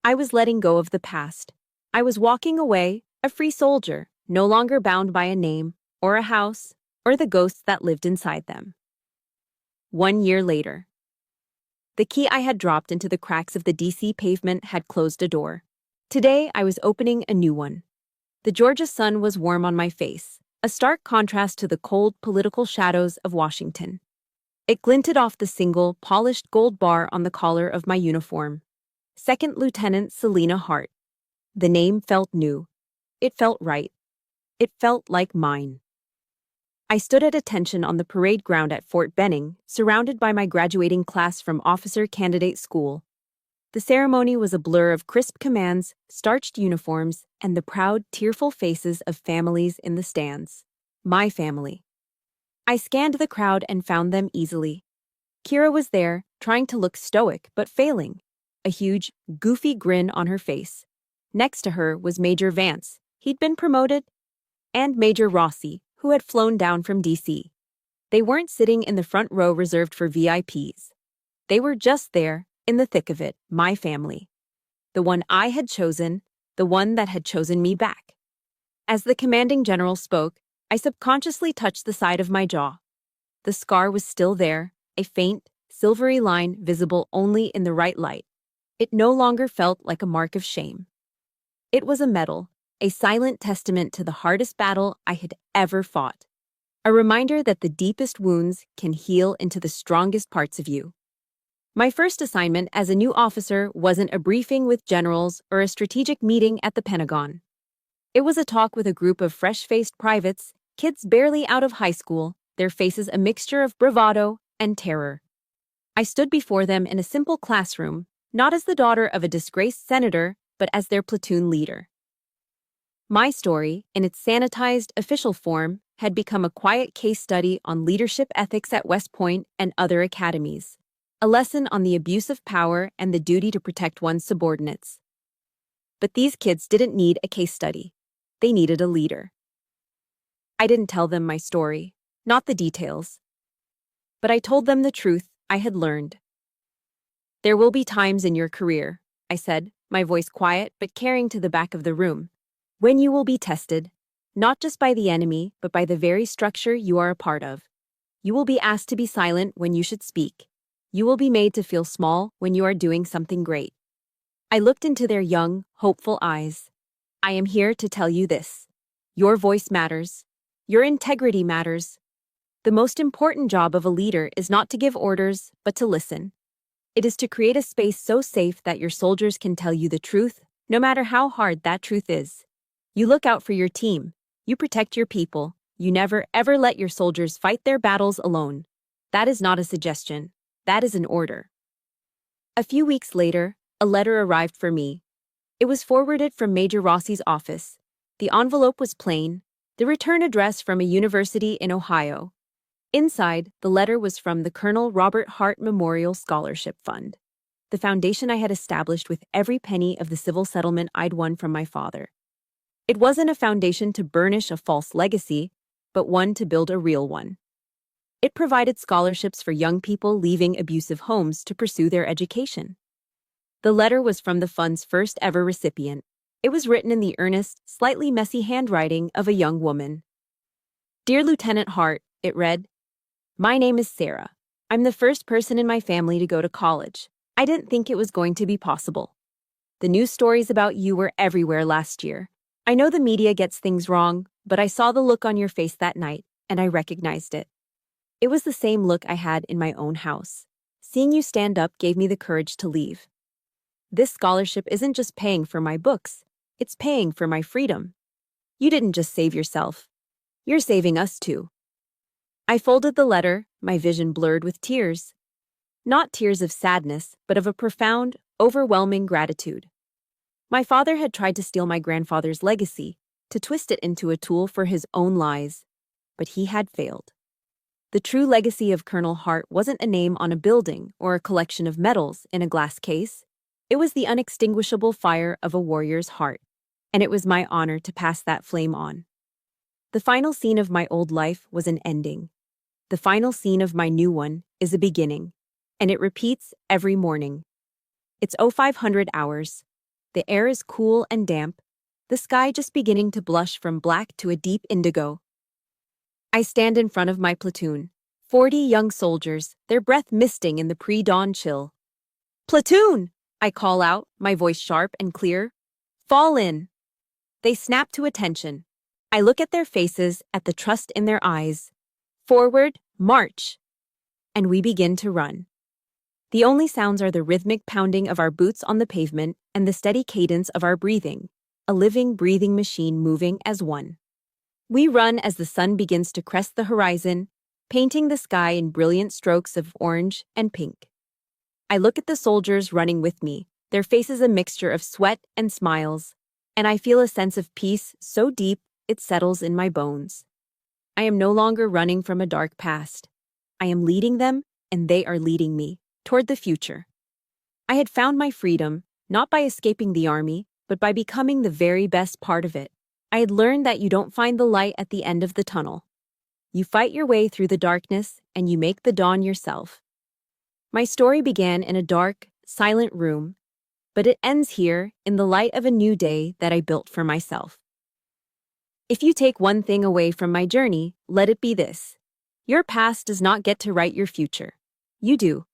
I was letting go of the past. I was walking away, a free soldier, no longer bound by a name, or a house, or the ghosts that lived inside them. 1 year later. The key I had dropped into the cracks of the DC pavement had closed a door. Today, I was opening a new one. The Georgia sun was warm on my face, a stark contrast to the cold political shadows of Washington. It glinted off the single, polished gold bar on the collar of my uniform. Second Lieutenant Selena Hart. The name felt new. It felt right. It felt like mine. I stood at attention on the parade ground at Fort Benning, surrounded by my graduating class from Officer Candidate School. The ceremony was a blur of crisp commands, starched uniforms, and the proud, tearful faces of families in the stands. My family. I scanned the crowd and found them easily. Kira was there, trying to look stoic but failing, a huge, goofy grin on her face. Next to her was Major Vance, he'd been promoted, and Major Rossi, who had flown down from DC. They weren't sitting in the front row reserved for VIPs. They were just there, in the thick of it, my family. The one I had chosen, the one that had chosen me back. As the commanding general spoke, I subconsciously touched the side of my jaw. The scar was still there, a faint, silvery line visible only in the right light. It no longer felt like a mark of shame. It was a medal, a silent testament to the hardest battle I had ever fought. A reminder that the deepest wounds can heal into the strongest parts of you. My first assignment as a new officer wasn't a briefing with generals or a strategic meeting at the Pentagon. It was a talk with a group of fresh-faced privates, kids barely out of high school, their faces a mixture of bravado and terror. I stood before them in a simple classroom, not as the daughter of a disgraced senator, but as their platoon leader. My story, in its sanitized official form, had become a quiet case study on leadership ethics at West Point and other academies, a lesson on the abuse of power and the duty to protect one's subordinates. But these kids didn't need a case study. They needed a leader. I didn't tell them my story, not the details. But I told them the truth I had learned. There will be times in your career, I said, my voice quiet but carrying to the back of the room, when you will be tested, not just by the enemy, but by the very structure you are a part of. You will be asked to be silent when you should speak. You will be made to feel small when you are doing something great. I looked into their young, hopeful eyes. I am here to tell you this. Your voice matters. Your integrity matters. The most important job of a leader is not to give orders, but to listen. It is to create a space so safe that your soldiers can tell you the truth, no matter how hard that truth is. You look out for your team. You protect your people. You never, ever let your soldiers fight their battles alone. That is not a suggestion. That is an order. A few weeks later, a letter arrived for me. It was forwarded from Major Rossi's office. The envelope was plain, the return address from a university in Ohio. Inside, the letter was from the Colonel Robert Hart Memorial Scholarship Fund, the foundation I had established with every penny of the civil settlement I'd won from my father. It wasn't a foundation to burnish a false legacy, but one to build a real one. It provided scholarships for young people leaving abusive homes to pursue their education. The letter was from the fund's first ever recipient. It was written in the earnest, slightly messy handwriting of a young woman. Dear Lieutenant Hart, it read, My name is Sarah. I'm the first person in my family to go to college. I didn't think it was going to be possible. The news stories about you were everywhere last year. I know the media gets things wrong, but I saw the look on your face that night, and I recognized it. It was the same look I had in my own house. Seeing you stand up gave me the courage to leave. This scholarship isn't just paying for my books, it's paying for my freedom. You didn't just save yourself. You're saving us too. I folded the letter, my vision blurred with tears. Not tears of sadness, but of a profound, overwhelming gratitude. My father had tried to steal my grandfather's legacy, to twist it into a tool for his own lies, but he had failed. The true legacy of Colonel Hart wasn't a name on a building or a collection of medals in a glass case. It was the unextinguishable fire of a warrior's heart, and it was my honor to pass that flame on. The final scene of my old life was an ending. The final scene of my new one is a beginning, and it repeats every morning. It's 0500 hours. The air is cool and damp, the sky just beginning to blush from black to a deep indigo. I stand in front of my platoon, 40 young soldiers, their breath misting in the pre-dawn chill. Platoon! I call out, my voice sharp and clear. Fall in. They snap to attention. I look at their faces, at the trust in their eyes. Forward, march! And we begin to run. The only sounds are the rhythmic pounding of our boots on the pavement and the steady cadence of our breathing, a living, breathing machine moving as one. We run as the sun begins to crest the horizon, painting the sky in brilliant strokes of orange and pink. I look at the soldiers running with me, their faces a mixture of sweat and smiles, and I feel a sense of peace so deep it settles in my bones. I am no longer running from a dark past. I am leading them, and they are leading me toward the future. I had found my freedom, not by escaping the army, but by becoming the very best part of it. I had learned that you don't find the light at the end of the tunnel. You fight your way through the darkness, and you make the dawn yourself. My story began in a dark, silent room, but it ends here in the light of a new day that I built for myself. If you take one thing away from my journey, let it be this. Your past does not get to write your future. You do.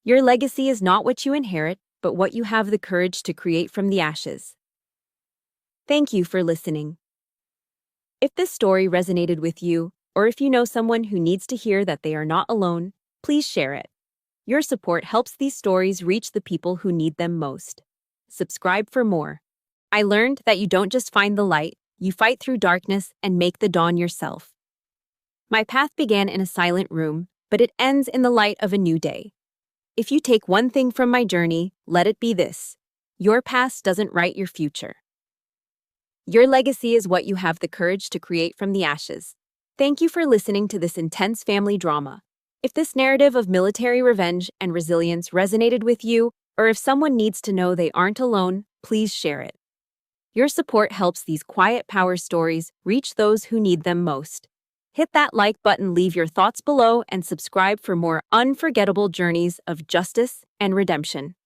Your legacy is not what you inherit, but what you have the courage to create from the ashes. Thank you for listening. If this story resonated with you, or if you know someone who needs to hear that they are not alone, please share it. Your support helps these stories reach the people who need them most. Subscribe for more. I learned that you don't just find the light, you fight through darkness and make the dawn yourself. My path began in a silent room, but it ends in the light of a new day. If you take one thing from my journey, let it be this. Your past doesn't write your future. Your legacy is what you have the courage to create from the ashes. Thank you for listening to this intense family drama. If this narrative of military revenge and resilience resonated with you, or if someone needs to know they aren't alone, please share it. Your support helps these quiet power stories reach those who need them most. Hit that like button, leave your thoughts below, and subscribe for more unforgettable journeys of justice and redemption.